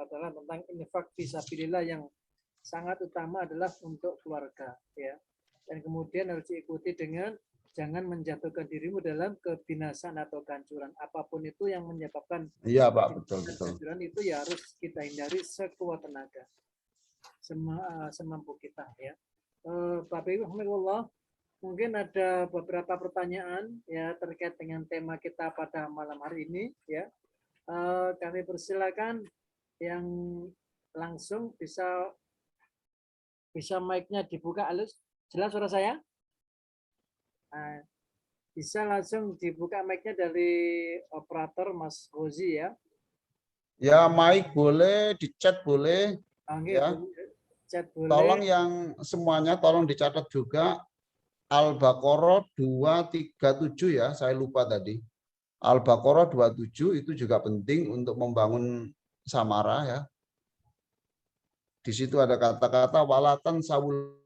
Speaker 1: adalah tentang infak fisabilillah yang sangat utama adalah untuk keluarga, ya. Dan kemudian harus diikuti dengan jangan menjatuhkan dirimu dalam kebinasaan atau kehancuran. Apapun itu yang menyebabkan
Speaker 4: Iya Pak, betul.
Speaker 1: kehancuran itu ya harus kita hindari sekuat tenaga, semampu kita, ya. Bapak Ibu alhamdulillah, mungkin ada beberapa pertanyaan ya terkait dengan tema kita pada malam hari ini, ya. Kami persilakan yang langsung bisa mic-nya dibuka halus. Jelas suara saya? Bisa langsung dibuka mic-nya dari operator Mas Gozi, ya.
Speaker 4: Ya, mic boleh, di chat boleh. Ya.
Speaker 1: Chat boleh.
Speaker 4: Tolong yang semuanya tolong dicatat juga Al-Baqarah 237 ya, saya lupa tadi. Al-Baqarah 27 itu juga penting untuk membangun samara ya. Di situ ada kata-kata walatan sawul.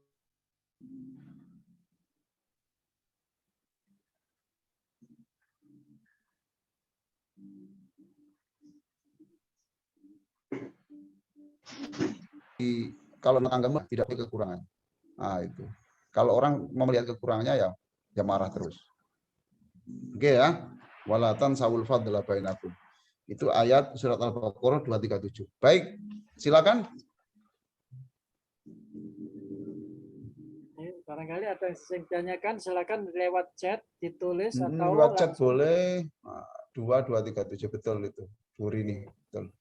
Speaker 4: Kalau tetanggamu tidak ada kekurangan. Nah, itu. Kalau orang melihat kekurangannya ya marah terus. Oke ya. Walatan sawul fadla bainakum. Itu ayat surat Al-Baqarah 237. Baik, silakan.
Speaker 1: Barangkali ada yang ditanyakan, silakan lewat chat ditulis atau
Speaker 4: lewat chat
Speaker 1: langsung.
Speaker 4: boleh. 2237 betul itu. Bu Rini, betul.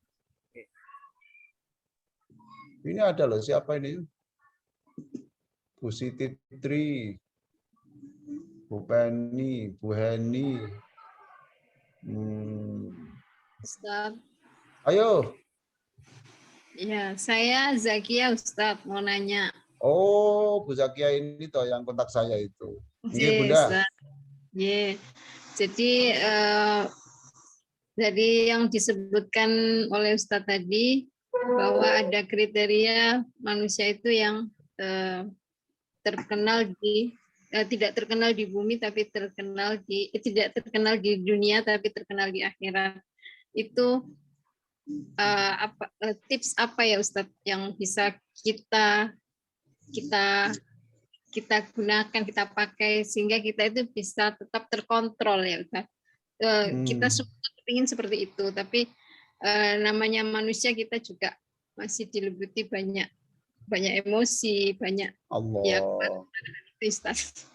Speaker 4: Ini ada loh, siapa ini? Bu Siti Tri, Bu Penny, Bu Heni.
Speaker 2: Ustaz.
Speaker 4: Ayo.
Speaker 2: Ya, saya Zakia Ustaz, mau nanya.
Speaker 4: Oh, Bu Zakia ini toh yang kontak saya itu. Iya, Bunda.
Speaker 2: Ustaz. Yeah. Jadi dari yang disebutkan oleh Ustaz tadi bahwa ada kriteria manusia itu yang terkenal di tidak terkenal di bumi tapi terkenal di tidak terkenal di dunia tapi terkenal di akhirat. Itu tips apa ya Ustadz yang bisa kita gunakan, kita pakai sehingga kita itu bisa tetap terkontrol ya Ustadz. Kita semua ingin seperti itu, tapi namanya manusia kita juga masih diliputi banyak emosi, banyak
Speaker 4: Allah.
Speaker 2: Ya, Ustaz.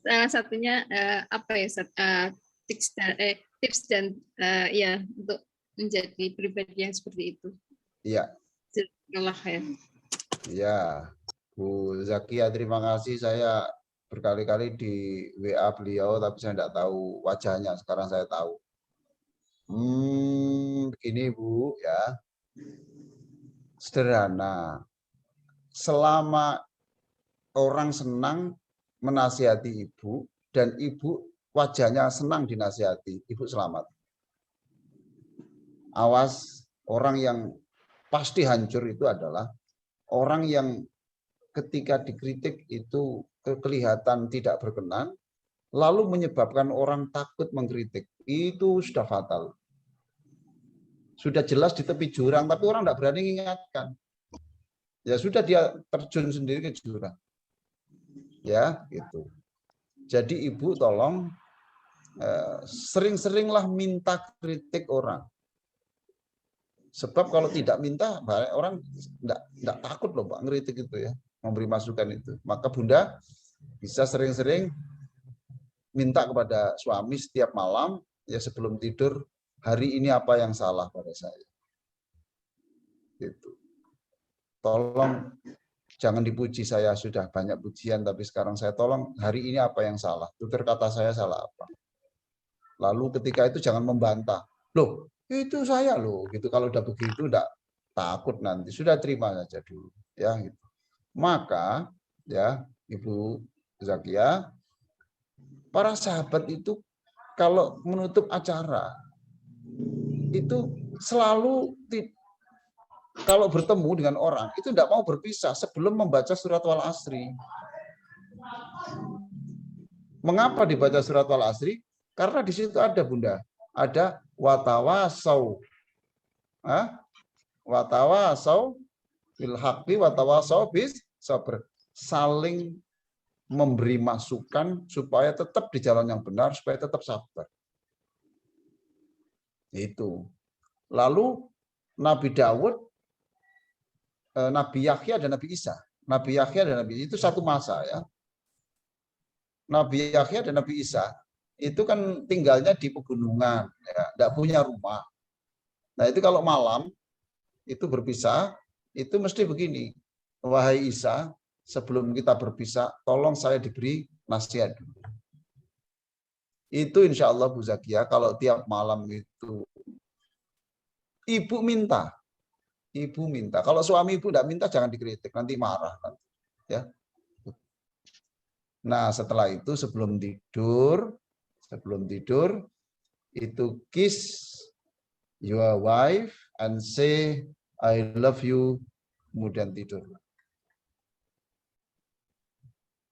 Speaker 2: Salah satunya apa ya Ustaz? Tips dan ya untuk menjadi pribadi yang seperti itu.
Speaker 4: Iya.
Speaker 2: Allah ya.
Speaker 4: Ya, Bu Zakia, terima kasih. Saya berkali-kali di WA beliau, tapi saya tidak tahu wajahnya. Sekarang saya tahu. Begini Bu, ya. Sederhana. Selama orang senang menasihati ibu, dan ibu wajahnya senang dinasihati, ibu selamat. Awas, orang yang pasti hancur itu adalah orang yang ketika dikritik itu kelihatan tidak berkenan, lalu menyebabkan orang takut mengkritik. Itu sudah fatal. Sudah jelas di tepi jurang, tapi orang tidak berani mengingatkan. Ya sudah dia terjun sendiri ke jurang. Ya, gitu. Jadi ibu tolong sering-seringlah minta kritik orang. Sebab kalau tidak minta, orang tidak takut loh Pak ngeritik itu ya, memberi masukan itu. Maka Bunda bisa sering-sering minta kepada suami setiap malam, ya sebelum tidur, hari ini apa yang salah pada saya. Gitu. Tolong jangan dipuji, saya sudah banyak pujian, tapi sekarang saya tolong hari ini apa yang salah, tutur kata saya salah apa. Lalu ketika itu jangan membantah, loh itu saya loh, gitu. Kalau udah begitu enggak takut nanti, sudah terima saja dulu, ya. Gitu. Maka ya Ibu Zakia, para sahabat itu kalau menutup acara itu selalu kalau bertemu dengan orang itu tidak mau berpisah sebelum membaca surat Wal Asri. Mengapa dibaca surat Wal Asri? Karena di situ ada Bunda, ada watawasau, watawasau bil haqqi watawasau bis sabr, saling memberi masukan supaya tetap di jalan yang benar, supaya tetap sabar. Itu. Lalu Nabi Daud, Nabi Yahya dan Nabi Isa. Nabi Yahya dan Nabi Isa itu satu masa ya. Nabi Yahya dan Nabi Isa itu kan tinggalnya di pegunungan, ya, tidak punya rumah. Nah itu kalau malam itu berpisah, itu mesti begini, wahai Isa, sebelum kita berpisah, tolong saya diberi nasihat dulu. Itu insya Allah Bu Zakia, kalau tiap malam itu ibu minta. Ibu minta. Kalau suami ibu tidak minta, jangan dikritik, nanti marah. Ya. Nah setelah itu sebelum tidur itu kiss your wife and say I love you, kemudian tidur.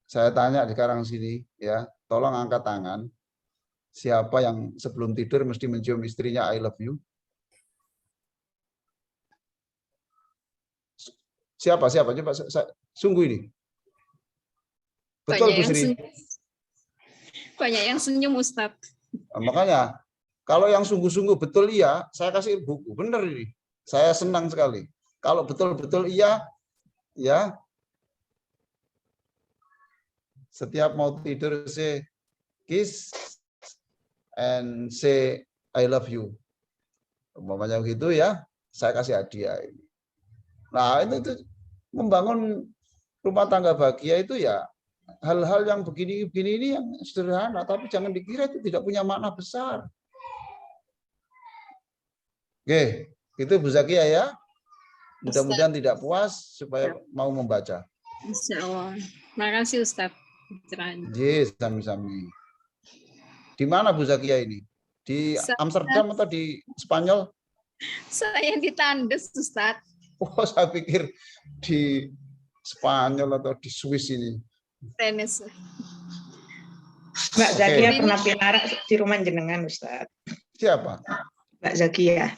Speaker 4: Saya tanya sekarang sini ya, tolong angkat tangan. Siapa yang sebelum tidur mesti mencium istrinya I love you? Siapa? Coba sungguh ini. Betul Bu Sri.
Speaker 2: Banyak yang senyum Ustadz.
Speaker 4: Nah, makanya kalau yang sungguh-sungguh betul iya, saya kasih buku. Benar ini. Saya senang sekali. Kalau betul-betul iya, ya. Setiap mau tidur say kiss and say I love you. Umpamanya begitu ya, saya kasih hadiah ini. Nah, itu membangun rumah tangga bahagia itu ya hal-hal yang begini-begini ini yang sederhana, tapi jangan dikira itu tidak punya makna besar. Oke, itu Bu Zakia ya. Mudah-mudahan tidak puas supaya mau membaca.
Speaker 2: Insya Allah. Terima kasih Ustadz.
Speaker 4: Yes, sami-sami. Di mana Bu Zakia ini? Di Amsterdam atau di Spanyol?
Speaker 2: Saya di Tandes, Ustadz.
Speaker 4: Oh, saya pikir di Spanyol atau di Swiss ini.
Speaker 2: Tenis.
Speaker 3: Mbak Zakia pernah pinara di rumah jenengan, Ustaz.
Speaker 4: Siapa?
Speaker 3: Mbak Zakia.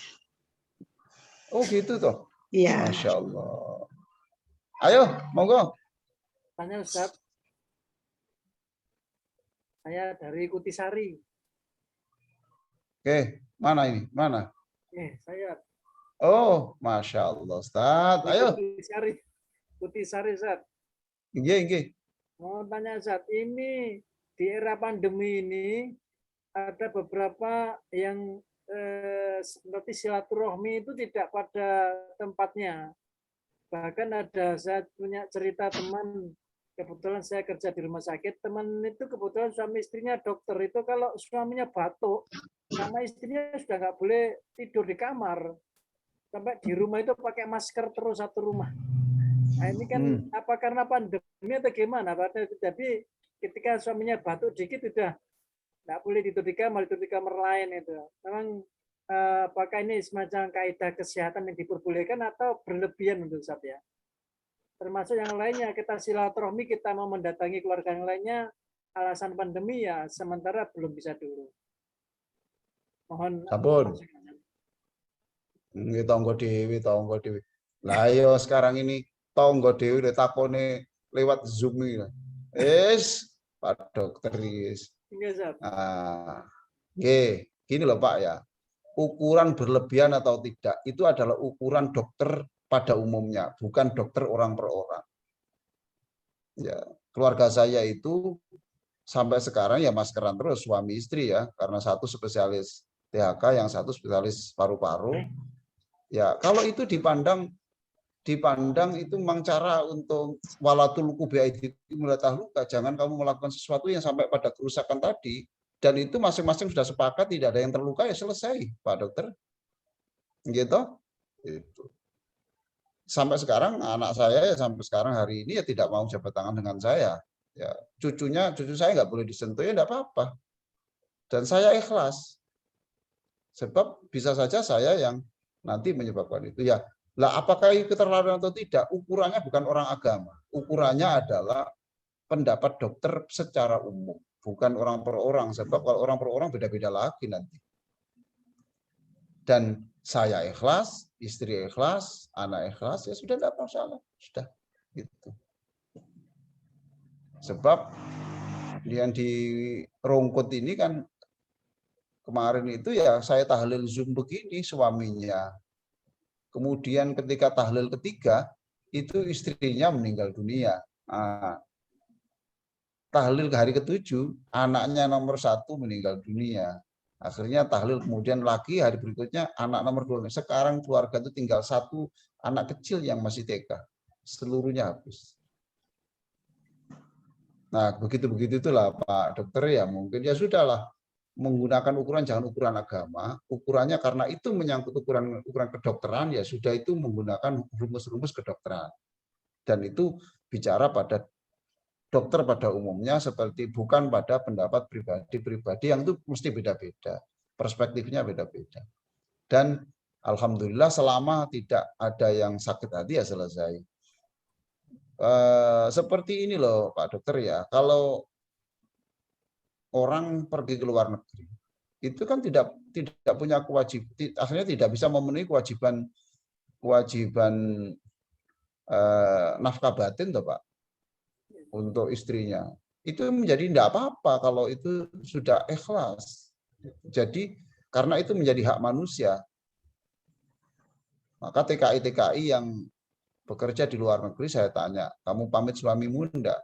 Speaker 4: Oh gitu toh?
Speaker 3: Iya.
Speaker 4: Masya Allah. Ayo, monggo.
Speaker 1: Tanya Ustaz. Saya dari Kutisari.
Speaker 4: Oke, mana ini? Mana?
Speaker 1: Saya.
Speaker 4: Oh, Masya Allah, Ustaz. Ayo.
Speaker 1: Kutisari, Ustaz.
Speaker 4: Iya.
Speaker 1: Mau tanya Ustaz, ini di era pandemi ini ada beberapa yang seperti silaturahmi itu tidak pada tempatnya. Bahkan ada, saya punya cerita teman, kebetulan saya kerja di rumah sakit, teman itu kebetulan suami istrinya dokter, itu kalau suaminya batuk, sama istrinya sudah nggak boleh tidur di kamar. Sampai di rumah itu pakai masker terus satu rumah. Nah, ini kan apa karena pandemi atau gimana? Jadi ketika suaminya batuk dikit sudah nggak boleh tidur di kamar lain itu. Memang apakah ini semacam kaidah kesehatan yang diperbolehkan atau berlebihan menurut Ustaz ya? Termasuk yang lainnya, kita silaturahmi, kita mau mendatangi keluarga yang lainnya, alasan pandemi ya sementara belum bisa dulu. Mohon
Speaker 4: ampun. Tonggo dewi. Lah yo sekarang ini tonggo dewi takone lewat Zoom ini. Pak Dokter is. Nah, gini loh Pak ya. Ukuran berlebihan atau tidak itu adalah ukuran dokter pada umumnya, bukan dokter orang per orang. Ya, keluarga saya itu sampai sekarang ya maskeran terus suami istri ya, karena satu spesialis THK, yang satu spesialis paru-paru. Ya, kalau itu dipandang dipandang itu memang cara untuk walatul biaidikum la tahluka, jangan kamu melakukan sesuatu yang sampai pada kerusakan tadi, dan itu masing-masing sudah sepakat tidak ada yang terluka, ya selesai, Pak Dokter. Gitu. Itu. Sampai sekarang anak saya ya sampai sekarang hari ini ya tidak mau jabat tangan dengan saya. Ya, cucu saya nggak boleh disentuh, ya enggak apa-apa. Dan saya ikhlas. Sebab bisa saja saya yang nanti menyebabkan itu. Ya, lah apakah itu keterlaluan atau tidak? Ukurannya bukan orang agama. Ukurannya adalah pendapat dokter secara umum, bukan orang per orang. Sebab kalau orang per orang beda-beda lagi nanti. Dan saya ikhlas, istri ikhlas, anak ikhlas, ya sudah tidak masalah. Sudah gitu. Sebab yang di Rongkut ini kan kemarin itu ya saya tahlil Zoom begini suaminya. Kemudian ketika tahlil ketiga, itu istrinya meninggal dunia. Nah, tahlil ke hari ke-7, anaknya nomor 1 meninggal dunia. Akhirnya tahlil kemudian lagi hari berikutnya anak nomor 2. Sekarang keluarga itu tinggal 1 anak kecil yang masih TK. Seluruhnya habis. Nah, begitu-begitu itulah Pak Dokter, ya mungkin ya sudahlah. Menggunakan ukuran jangan ukuran agama, ukurannya karena itu menyangkut ukuran kedokteran, ya sudah itu menggunakan rumus-rumus kedokteran. Dan itu bicara pada dokter pada umumnya, seperti bukan pada pendapat pribadi-pribadi yang itu mesti beda-beda, perspektifnya beda-beda. Dan alhamdulillah selama tidak ada yang sakit hati ya selesai. Seperti ini loh Pak Dokter ya, kalau orang pergi ke luar negeri, itu kan tidak punya kewajiban, akhirnya tidak bisa memenuhi kewajiban nafkah batin, toh Pak, untuk istrinya. Itu menjadi tidak apa-apa kalau itu sudah ikhlas. Jadi karena itu menjadi hak manusia, maka TKI yang bekerja di luar negeri saya tanya, kamu pamit suamimu enggak?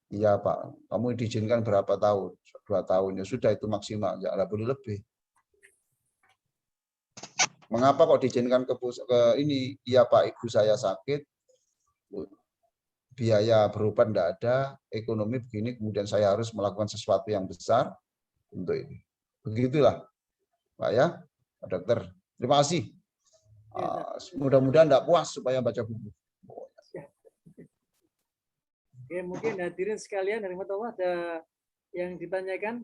Speaker 4: Iya Pak, kamu diizinkan berapa tahun? 2 tahun, ya sudah itu maksimal, nggak boleh lebih. Mengapa kok diizinkan ke ini? Iya Pak, ibu saya sakit, biaya berobat enggak ada, ekonomi begini, kemudian saya harus melakukan sesuatu yang besar untuk ini. Begitulah Pak ya, Pak Dokter. Terima kasih. Mudah-mudahan enggak puas supaya baca buku.
Speaker 1: Oke, mungkin hadirin sekalian dari Matawa ada yang ditanyakan?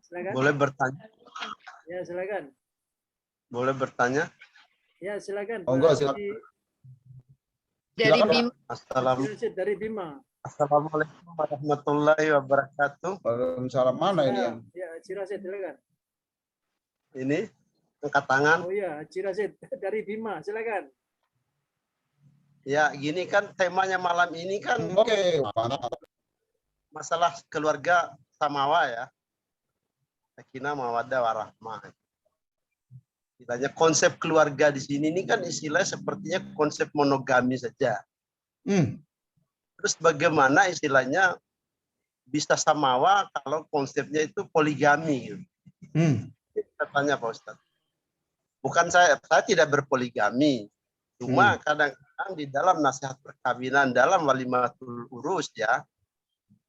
Speaker 1: Silakan.
Speaker 7: Boleh bertanya?
Speaker 1: Ya, silakan.
Speaker 7: Boleh bertanya?
Speaker 1: Ya, silakan.
Speaker 4: Oh, enggak, silakan.
Speaker 2: Dari Bima.
Speaker 1: Dari Bima.
Speaker 7: Assalamualaikum warahmatullahi wabarakatuh.
Speaker 4: Waalaikumsalam. Mana ini yang?
Speaker 1: Ya, Cirasid, silakan.
Speaker 7: Ini angkat tangan.
Speaker 1: Oh iya, Cirasid dari Bima, silakan.
Speaker 7: Ya, gini kan temanya malam ini kan masalah keluarga samawa ya. Sakinah mawaddah warahmah. Istilahnya konsep keluarga di sini ini kan istilahnya sepertinya konsep monogami saja. Terus bagaimana istilahnya bisa samawa kalau konsepnya itu poligami? Saya tanya Pak Ustadz. Bukan saya tidak berpoligami. Cuma kadang-kadang di dalam nasihat perkawinan, dalam walimatul urus ya,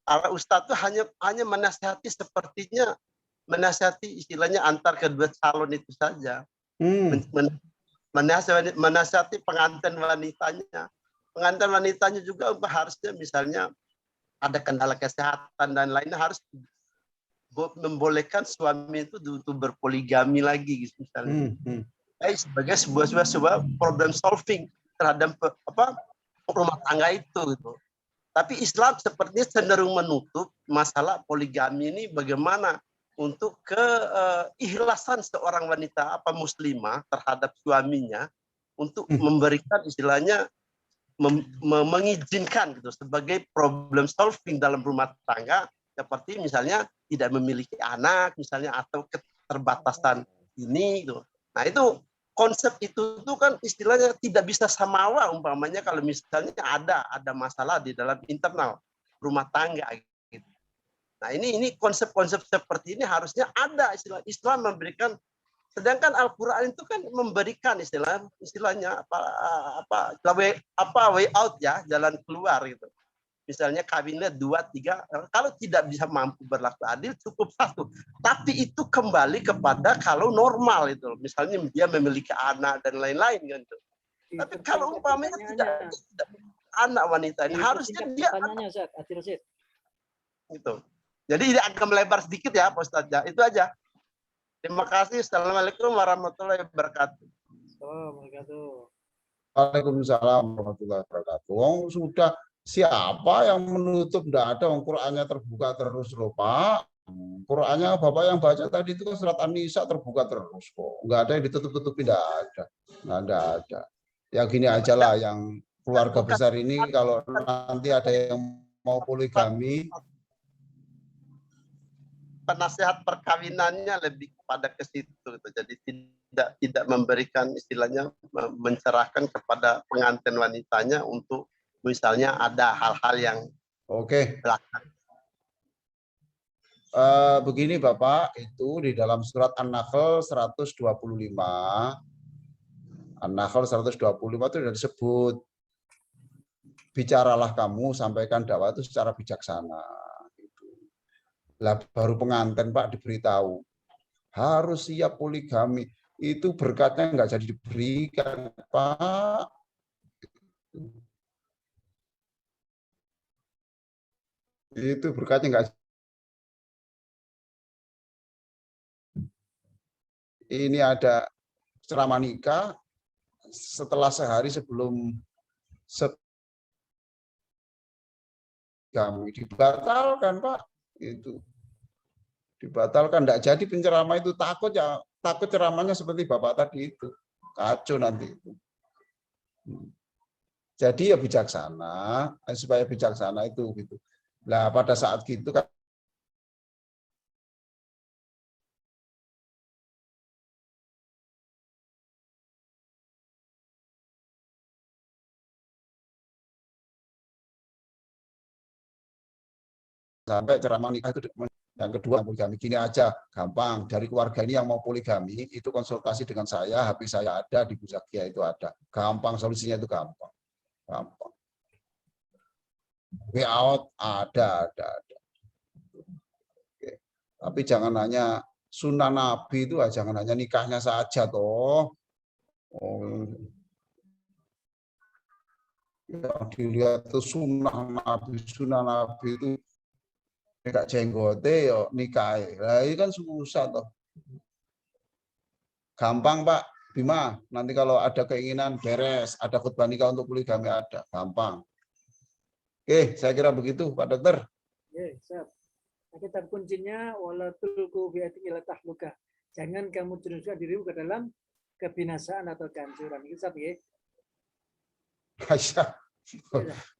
Speaker 7: para ustadz itu hanya menasihati sepertinya menasihati istilahnya antar kedua calon itu saja. Menasihati pengantin wanitanya. Pengantin wanitanya juga harusnya misalnya ada kendala kesehatan dan lainnya harus membolehkan suami itu untuk berpoligami lagi gitu misalnya. Sebagai sebuah problem solving terhadap rumah tangga itu gitu. Tapi Islam sepertinya cenderung menutup masalah poligami ini bagaimana untuk keikhlasan seorang wanita muslimah terhadap suaminya untuk memberikan istilahnya mengizinkan gitu sebagai problem solving dalam rumah tangga, seperti misalnya tidak memiliki anak misalnya atau keterbatasan ini gitu. Nah, itu konsep itu tuh kan istilahnya tidak bisa samawa umpamanya kalau misalnya ada masalah di dalam internal rumah tangga gitu. Nah, ini konsep-konsep seperti ini harusnya ada istilah Islam memberikan Sedangkan Al-Quran itu kan memberikan istilahnya way out ya, jalan keluar gitu. Misalnya kawinnya 2, 3, kalau tidak bisa mampu berlaku adil cukup 1. Tapi itu kembali kepada kalau normal itu. Misalnya dia memiliki anak dan lain-lain gitu. Tapi kalau umpamanya tidak anak wanita ini harusnya dia
Speaker 1: pertanyaannya Zat, Adil Zid.
Speaker 7: itu. Jadi agak melebar sedikit ya Pak Ustadz ya. Itu aja. Terima kasih. Assalamualaikum warahmatullahi wabarakatuh.
Speaker 1: Assalamualaikum.
Speaker 4: Waalaikumsalam warahmatullahi wabarakatuh. Wong sudah siapa yang menutup? Tidak ada. Qurannya terbuka terus loh Pak. Qurannya Bapak yang baca tadi itu kan surat An-Nisa terbuka terus kok. Nggak ada yang ditutup-tutupi, tidak ada. Nggak ada. Ya gini aja lah, yang keluarga besar ini kalau nanti ada yang mau poligami,
Speaker 7: penasihat perkawinannya lebih kepada ke situ gitu. Jadi tidak memberikan istilahnya mencerahkan kepada pengantin wanitanya untuk misalnya ada hal-hal yang
Speaker 4: oke.
Speaker 7: belakang.
Speaker 4: Begini Bapak, itu di dalam surat An-Nahl 125, An-Nahl 125 itu sudah disebut, bicaralah kamu, sampaikan dakwah itu secara bijaksana. Lah baru pengantin Pak diberitahu harus siap poligami, itu berkatnya nggak jadi diberikan Pak. Itu berkatnya nggak. Ini ada ceramah nikah setelah sehari sebelum kami dibatalkan Pak, itu dibatalkan, tidak jadi penceramah itu, takut ceramahnya seperti Bapak tadi itu, kacau nanti itu. Jadi ya bijaksana, supaya bijaksana itu gitu. Nah pada saat gitu kan sampai ceramah nikah itu. Yang kedua, poligami gini aja, gampang. Dari keluarga ini yang mau poligami, itu konsultasi dengan saya, HP saya ada, di Bu Zakia itu ada. Gampang, solusinya itu gampang. Gampang. Way out ada. Oke. Tapi jangan hanya sunnah Nabi itu, jangan hanya nikahnya saja toh. Oh. Yang dilihat itu sunnah Nabi itu gak jenggote yo nikah. Lah ini kan susah toh. Gampang Pak Bima, nanti kalau ada keinginan beres, ada khutbah nikah untuk poligami ada, gampang. Oke, saya kira begitu Pak Dokter.
Speaker 1: Oke, siap. Nah, kitab kuncinya wala tulqu bi'atik ila tahluka. Jangan kamu jerumuskan dirimu ke dalam kebinasaan atau kehancuran. Itu siap ya.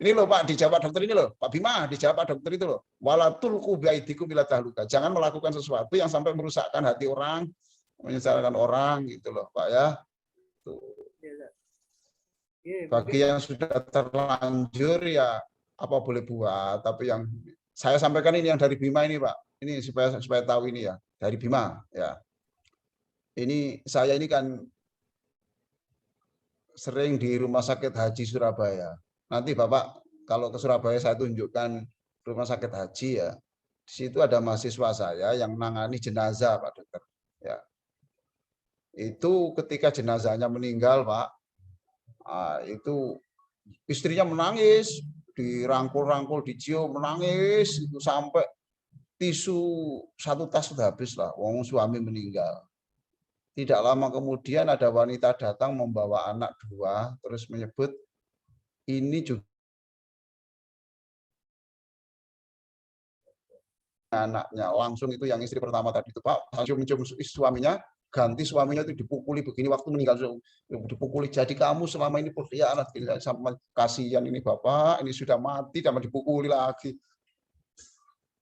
Speaker 4: Ini loh Pak, dijawab Dokter ini loh, Pak Bima dijawab Pak Dokter itu loh. Wala tulqu bi'aidikum ila tahluka. Jangan melakukan sesuatu yang sampai merusakkan hati orang, menyesalkan orang gitu loh Pak ya. Tuh. Bagi yang sudah terlanjur ya apa boleh buat, tapi yang saya sampaikan ini yang dari Bima ini Pak. Ini supaya tahu ini ya, dari Bima ya. Ini saya ini kan sering di Rumah Sakit Haji Surabaya. Nanti Bapak kalau ke Surabaya saya tunjukkan Rumah Sakit Haji ya. Di situ ada mahasiswa saya yang menangani jenazah Pak Dokter. Ya. Itu ketika jenazahnya meninggal Pak, itu istrinya menangis, dirangkul-rangkul, dicium, menangis, itu sampai tisu 1 tas sudah habis lah. Wong suami meninggal. Tidak lama kemudian ada wanita datang membawa anak 2, terus menyebut ini juga anaknya. Langsung itu yang istri pertama tadi itu Pak, cium-cium suaminya, ganti suaminya itu dipukuli begini waktu meninggal, dipukuli. Jadi kamu selama ini berkhianat, sama kasihan ini Bapak, ini sudah mati sama dipukuli lagi.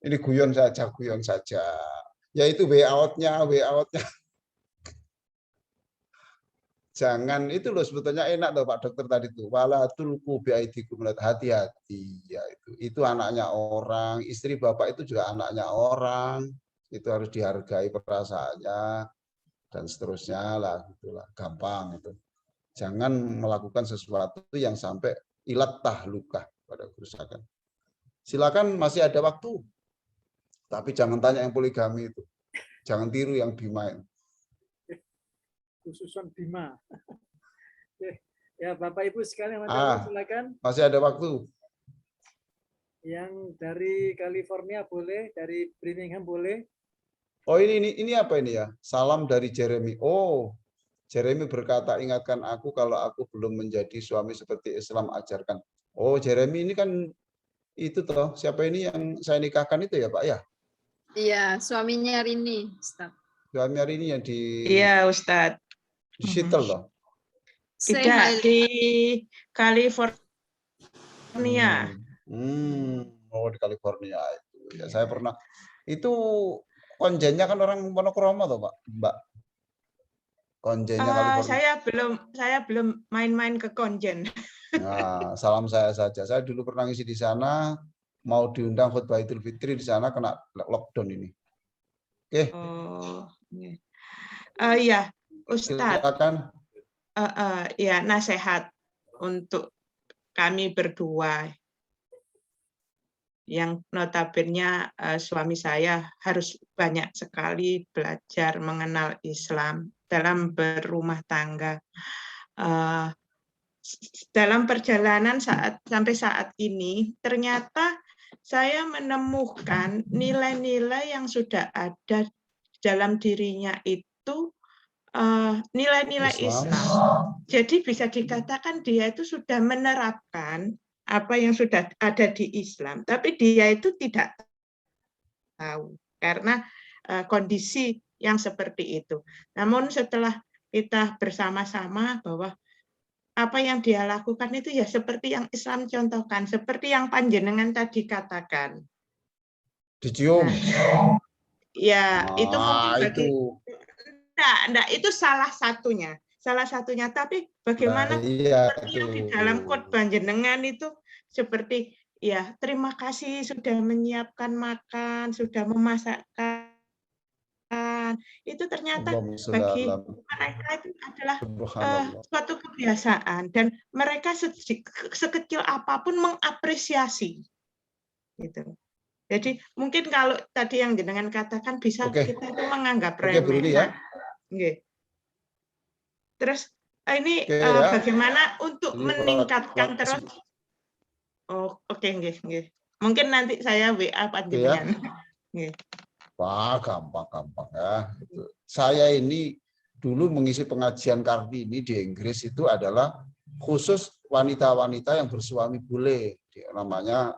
Speaker 4: Ini guyon saja. Yaitu way out-nya. Jangan itu loh sebetulnya enak loh Pak Dokter tadi itu. Wala tulqu bi'aidikum, hati-hati ya itu. Itu anaknya orang, istri Bapak itu juga anaknya orang. Itu harus dihargai perasaannya. dan seterusnya lah, gitulah, gampang itu. Jangan melakukan sesuatu yang sampai ilat tahlukah, pada kerusakan. Silakan, masih ada waktu. Tapi jangan tanya yang poligami itu. Jangan tiru yang Bima itu.
Speaker 1: Khususan Bima. Ya, Bapak Ibu sekalian, silakan.
Speaker 4: Masih ada waktu.
Speaker 1: Yang dari California boleh, dari Birmingham boleh.
Speaker 4: Oh, ini apa ini ya? Salam dari Jeremy. Oh, Jeremy berkata, ingatkan aku kalau aku belum menjadi suami seperti Islam ajarkan. Oh, Jeremy ini kan itu toh, siapa ini yang saya nikahkan itu ya, Pak ya?
Speaker 2: Iya, suaminya Rini, Ustaz.
Speaker 4: Suami hari ini yang di
Speaker 3: Iya, Ustadz.
Speaker 4: di Seattle loh.
Speaker 3: Tidak, di California.
Speaker 4: Oh, di California itu. Ya, saya pernah. Itu konjennya kan orang monokromo toh, Pak, Mbak. Konjennya California.
Speaker 3: Saya belum main-main ke konjen.
Speaker 4: Nah, salam saya saja. Saya dulu pernah ngisi di sana, mau diundang khutbah Idul Fitri di sana, kena lockdown ini. Oke.
Speaker 3: Oh, ya, Ustadz.
Speaker 4: Silakan.
Speaker 3: Ya, nasihat untuk kami berdua yang notabene suami saya harus banyak sekali belajar mengenal Islam dalam berumah tangga. Dalam perjalanan sampai saat ini, ternyata saya menemukan nilai-nilai yang sudah ada dalam dirinya itu nilai-nilai Islam. Jadi bisa dikatakan dia itu sudah menerapkan apa yang sudah ada di Islam, tapi dia itu tidak tahu karena kondisi yang seperti itu. Namun setelah kita bersama-sama bahwa apa yang dia lakukan itu ya seperti yang Islam contohkan, seperti yang panjenengan tadi katakan.
Speaker 4: Dicium.
Speaker 3: Ya, itu mungkin bagi
Speaker 4: itu.
Speaker 3: Enggak, itu salah satunya. Tapi bagaimana yang di dalam khotbah panjenengan itu seperti ya terima kasih sudah menyiapkan makan, sudah memasakkan. Itu ternyata bagi mereka itu adalah suatu kebiasaan dan mereka sekecil apapun mengapresiasi. Gitu. Jadi mungkin kalau tadi yang jenengan katakan bisa kita itu menganggap remeh.
Speaker 4: Ya.
Speaker 3: Terus ini bagaimana untuk meningkatkan terus? Oh, oke. Mungkin nanti saya WA panjenengan.
Speaker 4: Wah, gampang ya. Saya ini dulu mengisi pengajian Kartini di Inggris itu adalah khusus wanita-wanita yang bersuami bule. Namanya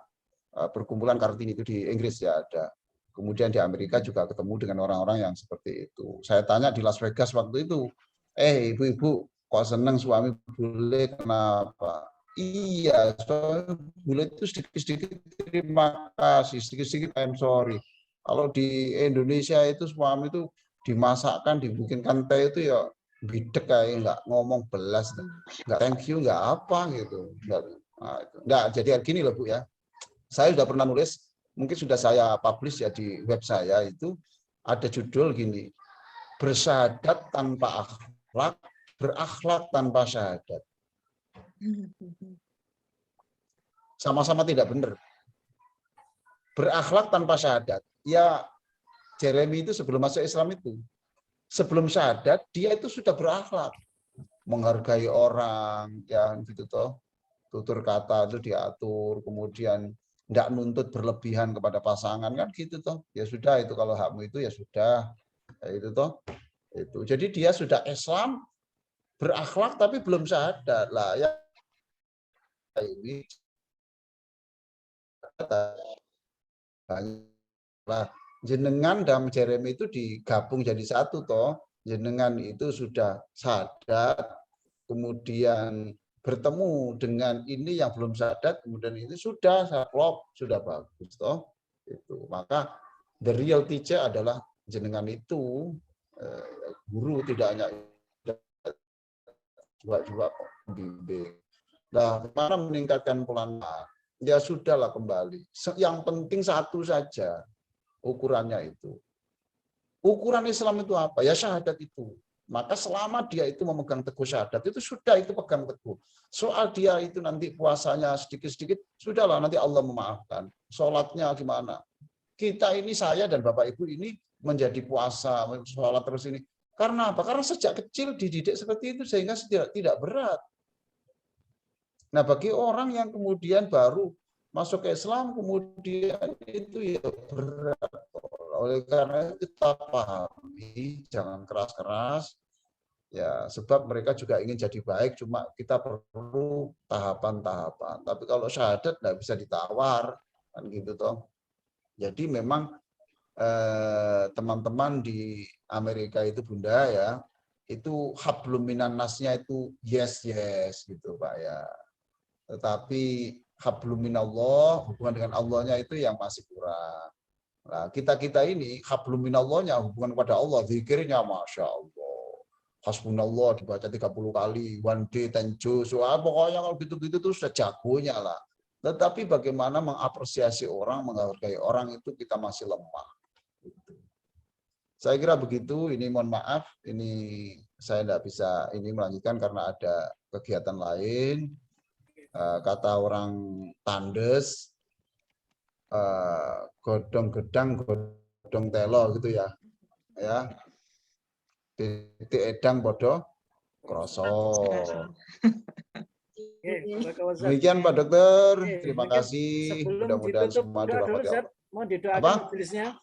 Speaker 4: perkumpulan Kartini itu di Inggris ya ada. Kemudian di Amerika juga ketemu dengan orang-orang yang seperti itu. Saya tanya di Las Vegas waktu itu, ibu-ibu kok seneng suami bule kenapa? Iya, suami bule itu sedikit-sedikit terima kasih, sedikit-sedikit I'm sorry. Kalau di Indonesia itu suami itu dimasakkan, dibikinkan teh itu ya bidek kayak nggak ngomong belas, nggak thank you, nggak apa gitu. Nggak, jadi gini loh Bu ya. Saya sudah pernah nulis, mungkin sudah saya publish ya di web saya itu, ada judul gini, bersyahadat tanpa akhlak, berakhlak tanpa syahadat. Sama-sama tidak benar. Berakhlak tanpa syahadat. Ya, Jeremy itu sebelum masuk Islam itu, sebelum syahadat, dia itu sudah berakhlak. Menghargai orang, ya gitu toh. Tutur kata itu diatur, kemudian tidak nuntut berlebihan kepada pasangan kan gitu toh. Ya sudah itu kalau hakmu itu ya sudah. Ya, itu toh. Itu. Jadi dia sudah Islam berakhlak tapi belum syahadat. Lah ya ini lah jenengan dan Jeremy itu digabung jadi satu toh. Jenengan itu sudah syahadat kemudian bertemu dengan ini yang belum syahadat, kemudian itu sudah klop, sudah bagus toh. Itu. Maka the real teacher adalah jenengan itu guru, tidak hanya juga pembimbing. Nah, mana meningkatkan pelan-pelan? Ya sudahlah kembali. Yang penting satu saja ukurannya itu. Ukuran Islam itu apa? Ya syahadat itu. Maka selama dia itu memegang teguh syahadat, itu sudah itu pegang teguh. Soal dia itu nanti puasanya sedikit-sedikit, sudahlah nanti Allah memaafkan. Sholatnya gimana? Kita ini, saya dan Bapak Ibu ini menjadi puasa, sholat terus ini. Karena apa? Karena sejak kecil dididik seperti itu sehingga tidak berat. Nah, bagi orang yang kemudian baru masuk ke Islam, kemudian itu ya berat. Oleh karena itu kita pahami, jangan keras-keras, ya sebab mereka juga ingin jadi baik, cuma kita perlu tahapan-tahapan. Tapi kalau syahadat nggak bisa ditawar, kan gitu toh. Jadi memang teman-teman di Amerika itu Bunda ya, itu hablum minan nasnya itu yes gitu Pak ya. Tetapi hablum minallah, hubungan dengan Allahnya itu yang masih kurang. Nah, kita ini hablum minallahnya, hubungan kepada Allah, zikirnya Masya Allah. Hasbunallah dibaca 30 kali, one day, 10 juz. Pokoknya kalau gitu-gitu itu sudah jagonya lah. Tetapi bagaimana mengapresiasi orang, menghargai orang itu kita masih lemah. Saya kira begitu, ini mohon maaf, ini saya tidak bisa ini melanjutkan karena ada kegiatan lain. Kata orang Tandes, godong gedang godong telo gitu ya, titik edang bodoh kroso. Demikian Pak Dokter, terima kasih, mudah-mudahan semua dirahmati Allah.
Speaker 1: Mau didoakan majelisnya?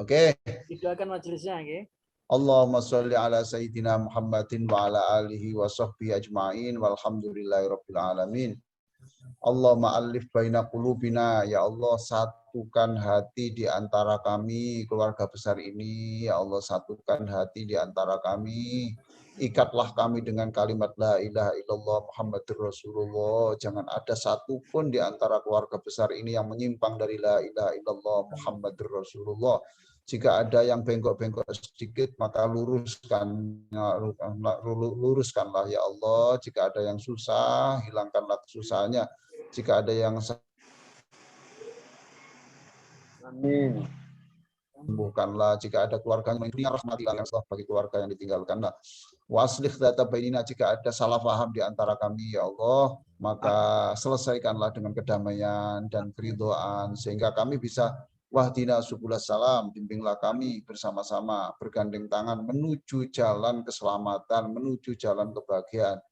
Speaker 4: Oke.
Speaker 1: Didoakan majelisnya, oke.
Speaker 4: Allahumma sholli ala sayyidina Muhammadin wa ala alihi wa sahbihi ajma'in walhamdulillahirabbil alamin. Allahumma alif baina qulubina, ya Allah satukan hati di antara kami keluarga besar ini, ya Allah satukan hati di antara kami, ikatlah kami dengan kalimat la ilaha illallah Muhammadur Rasulullah. Jangan ada satupun di antara keluarga besar ini yang menyimpang dari la ilaha illallah Muhammadur Rasulullah. Jika ada yang bengkok-bengkok sedikit, maka luruskanlah ya Allah. Jika ada yang susah, hilangkanlah kesusahannya. Jika ada yang
Speaker 7: Amin.
Speaker 4: sembuhkanlah. Jika ada keluarga yang dunia, rahmatilah bagi keluarga yang ditinggalkanlah. Waslih data bainina, jika ada salah paham di antara kami ya Allah, maka selesaikanlah dengan kedamaian dan keridhaan sehingga kami bisa wahdina subulas salam, bimbinglah kami bersama-sama bergandeng tangan menuju jalan keselamatan, menuju jalan kebahagiaan.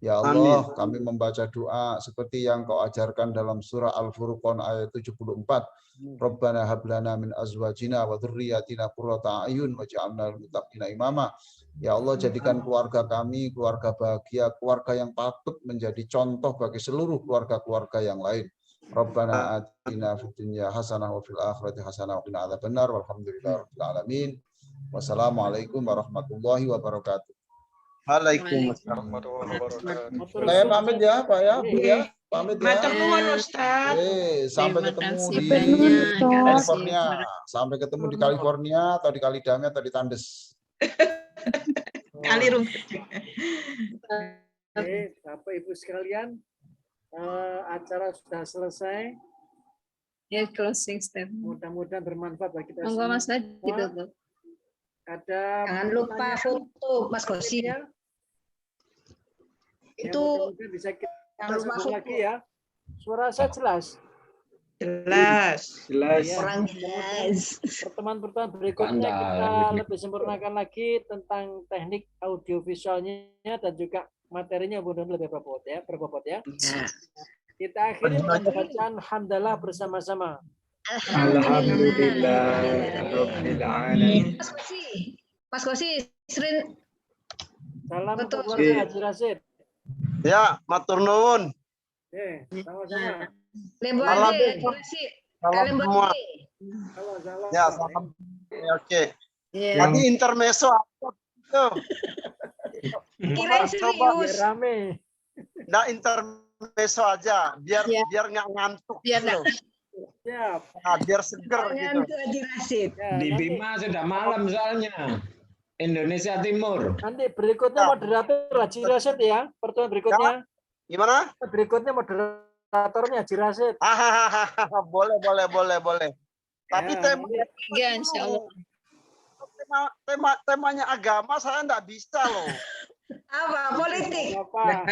Speaker 4: Ya Allah, amin. Kami membaca doa seperti yang Kau ajarkan dalam surah Al-Furqan ayat 74. Rabbana hablana min azwajina wa dzurriyyatina qurrata a'yun waj'alna lil muttaqina imama. Ya Allah, jadikan keluarga kami keluarga bahagia, keluarga yang patut menjadi contoh bagi seluruh keluarga-keluarga yang lain. Rabbana atina fid dunya hasanah wa fil akhirati hasanah wa qina adzabannar walhamdulillahirabbil alamin. Wassalamualaikum warahmatullahi wabarakatuh.
Speaker 7: Waalaikumsalam.
Speaker 4: Saya pamit ya, Pak ya, Bu ya. Pamit ya.
Speaker 3: Matur nuwun Ustaz.
Speaker 4: Sampai ketemu di California. Sampai ketemu di California atau di Kalidami atau di Tandes.
Speaker 3: Kali rumput.
Speaker 1: Oke, Bapak Ibu sekalian, acara sudah selesai.
Speaker 2: Ya, closing statement.
Speaker 1: Mudah-mudahan bermanfaat bagi kita
Speaker 2: Monggo
Speaker 1: semua.
Speaker 2: Mas Haji tutup.
Speaker 1: Ada
Speaker 5: Jangan lupa foto Mas Gosi. Itu
Speaker 1: bisa kita
Speaker 5: jangan lupa
Speaker 1: sambung
Speaker 5: foto.
Speaker 1: lagi ya. Suara saya jelas.
Speaker 3: Jelas.
Speaker 1: Ya,
Speaker 5: Orang jelas.
Speaker 1: pertemuan-pertemuan berikutnya kita lebih sempurnakan lagi tentang teknik audiovisualnya dan juga materinya mudah-mudahan lebih berbobot ya. Kita akhiri dengan bacaan hamdalah bersama-sama.
Speaker 5: Alhamdulillah. Mas Gosi, sering
Speaker 1: Salam
Speaker 5: Betul.
Speaker 1: keluarga Haji Rasid.
Speaker 7: Ya, matur nuwun.
Speaker 1: Sama-sama.
Speaker 5: Lembu
Speaker 7: Salam.
Speaker 5: Haji Rasid.
Speaker 7: Salam
Speaker 5: Kalian
Speaker 7: semua.
Speaker 1: Salam.
Speaker 7: Ya, salam. Oke.
Speaker 5: Iya.
Speaker 7: Tadi intermezzo apa itu?
Speaker 5: Kirain
Speaker 1: Biar
Speaker 5: serius.
Speaker 1: rame.
Speaker 7: Nah, intermezzo aja biar
Speaker 2: Ya.
Speaker 7: biar nggak ngantuk.
Speaker 2: Biar
Speaker 7: gitu.
Speaker 1: Siap.
Speaker 7: Nah, biar seger gitu.
Speaker 5: Ngantuk Haji Rasid.
Speaker 1: Ya,
Speaker 8: Di
Speaker 1: nanti-
Speaker 8: Bima sudah malam soalnya. Indonesia Timur.
Speaker 1: Nanti berikutnya moderator Haji Rasid ya. Pertemuan berikutnya.
Speaker 7: Gimana?
Speaker 1: Berikutnya moderatornya Haji Rasid.
Speaker 7: Boleh. Tapi
Speaker 1: Ya,
Speaker 7: tema
Speaker 1: nanti-
Speaker 2: Ya, insya Allah.
Speaker 7: temanya agama saya enggak bisa loh.
Speaker 5: Apa? Politik.
Speaker 1: Apa?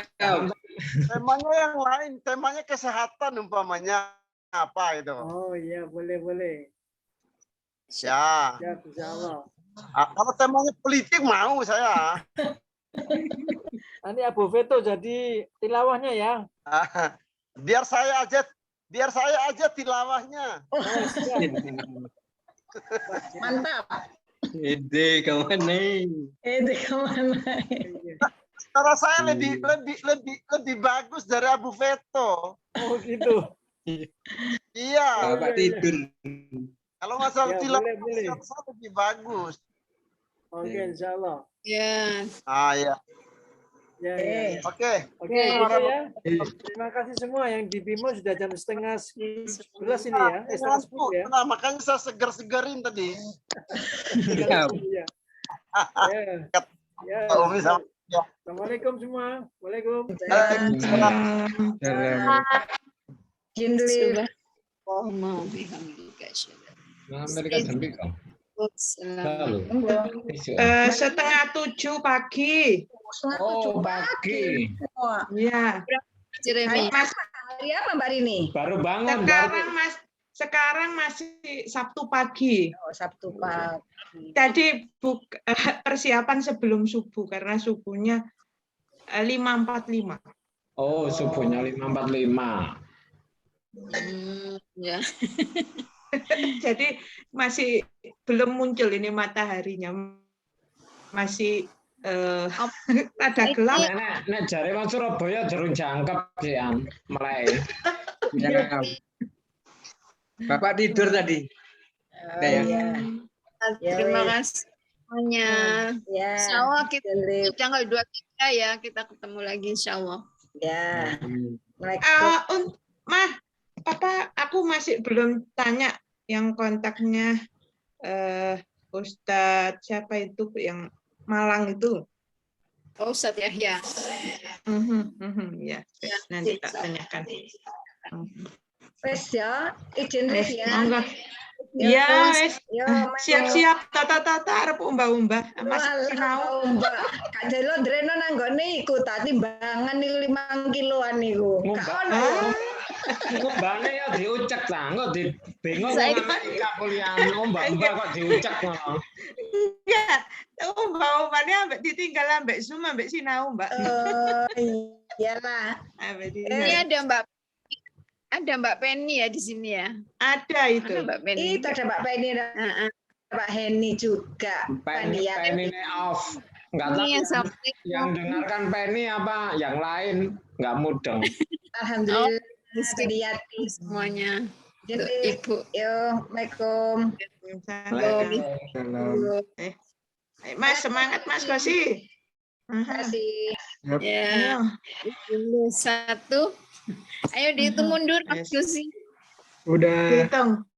Speaker 7: Temanya yang lain, temanya kesehatan umpamanya apa itu.
Speaker 1: Oh iya, boleh.
Speaker 7: Ya.
Speaker 1: Ya, insya Allah.
Speaker 7: Kalau temanya politik mau saya.
Speaker 1: Nanti Abu Veto jadi tilawahnya ya.
Speaker 7: Biar saya aja tilawahnya.
Speaker 1: Oh, siap.
Speaker 5: Mantap.
Speaker 8: Ide kemana?
Speaker 5: Itu kemana?
Speaker 7: Cara saya lebih bagus dari Abu Veto.
Speaker 1: Oh gitu.
Speaker 7: Iya.
Speaker 8: Bapak tidur.
Speaker 7: Kalau masalah
Speaker 1: Ya,
Speaker 7: tilawah
Speaker 1: boleh.
Speaker 7: saya lebih bagus.
Speaker 1: Oke, insya Allah.
Speaker 2: Ya.
Speaker 7: Ya.
Speaker 1: Ya.
Speaker 7: Oke.
Speaker 1: Oke, gitu ya. Terima kasih semua yang di Bimo sudah jam 10:30 ini ya. 10:30 ya.
Speaker 7: Nah, makanya saya seger-segerin tadi.
Speaker 1: Ya. Ya.
Speaker 7: Umi sama
Speaker 1: Assalamualaikum semua. Waalaikumsalam.
Speaker 5: Jindli.
Speaker 2: Allahumma bihamdika asyhadu
Speaker 8: Amerika Serikat. Halo.
Speaker 2: an
Speaker 3: 6:30 pagi.
Speaker 8: Oh, pagi.
Speaker 3: Ya.
Speaker 2: Jeremy.
Speaker 3: Mas,
Speaker 5: Hari apa Mbak Rini?
Speaker 8: Baru bangun. baru.
Speaker 3: sekarang masih Sabtu pagi.
Speaker 5: Oh, Sabtu pagi.
Speaker 3: Tadi persiapan sebelum subuh karena subuhnya 5:45.
Speaker 8: Oh, subuhnya 5:45.
Speaker 2: Ya.
Speaker 3: Jadi masih belum muncul ini mataharinya. Masih ada gelap.
Speaker 8: Nek jare wong Surabaya jeruk jangkep sian mulai.
Speaker 9: Ya. Bapak tidur tadi.
Speaker 5: Iya.
Speaker 2: Terima kasih semuanya.
Speaker 5: Ya.
Speaker 2: Insya Allah kita tanggal 23 ya, kita ketemu lagi insya Allah.
Speaker 5: Ya.
Speaker 3: Mah, aku masih belum tanya yang kontaknya Ustadz siapa itu yang Malang itu.
Speaker 2: Oh, Ustadz Yahya.
Speaker 3: Ya, nanti tak tanyakan.
Speaker 5: Wes ya, izin wes ya.
Speaker 3: Monggo. Ya, wes. Siap-siap tata-tata arep umbah-umbah. Mas sinau.
Speaker 5: Kak Jelo dreno nanggone iku tak timbangan niku 5 kiloan niku. Kak ono ya.
Speaker 8: Ngumbane ya diucek ta, kok bingung kok kuliah umbah-umbah kok diucek ngono.
Speaker 3: Enggak, umbah-umbahnya ambek ditinggal ambek Zoom ambek sinau, Mbak.
Speaker 5: Iyalah.
Speaker 2: Ini ada Mbak Penny ya di sini ya.
Speaker 3: Ada itu.
Speaker 2: Ada Mbak Penny.
Speaker 5: Itu ada Mbak Penny dan Mbak Heni juga.
Speaker 8: Penny off. Enggak tahu yang dengarkan Penny apa yang lain enggak mudeng.
Speaker 5: Alhamdulillah.
Speaker 2: Hati semuanya.
Speaker 5: Jadi,
Speaker 2: Ibu.
Speaker 5: Assalamualaikum.
Speaker 3: Mas, semangat Mas Gosi.
Speaker 5: Terima kasih.
Speaker 2: Ya. Dulu 1. Ayo dihitung mundur Mas Gosi.
Speaker 9: Udah.
Speaker 3: Hitung.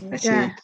Speaker 9: Masih.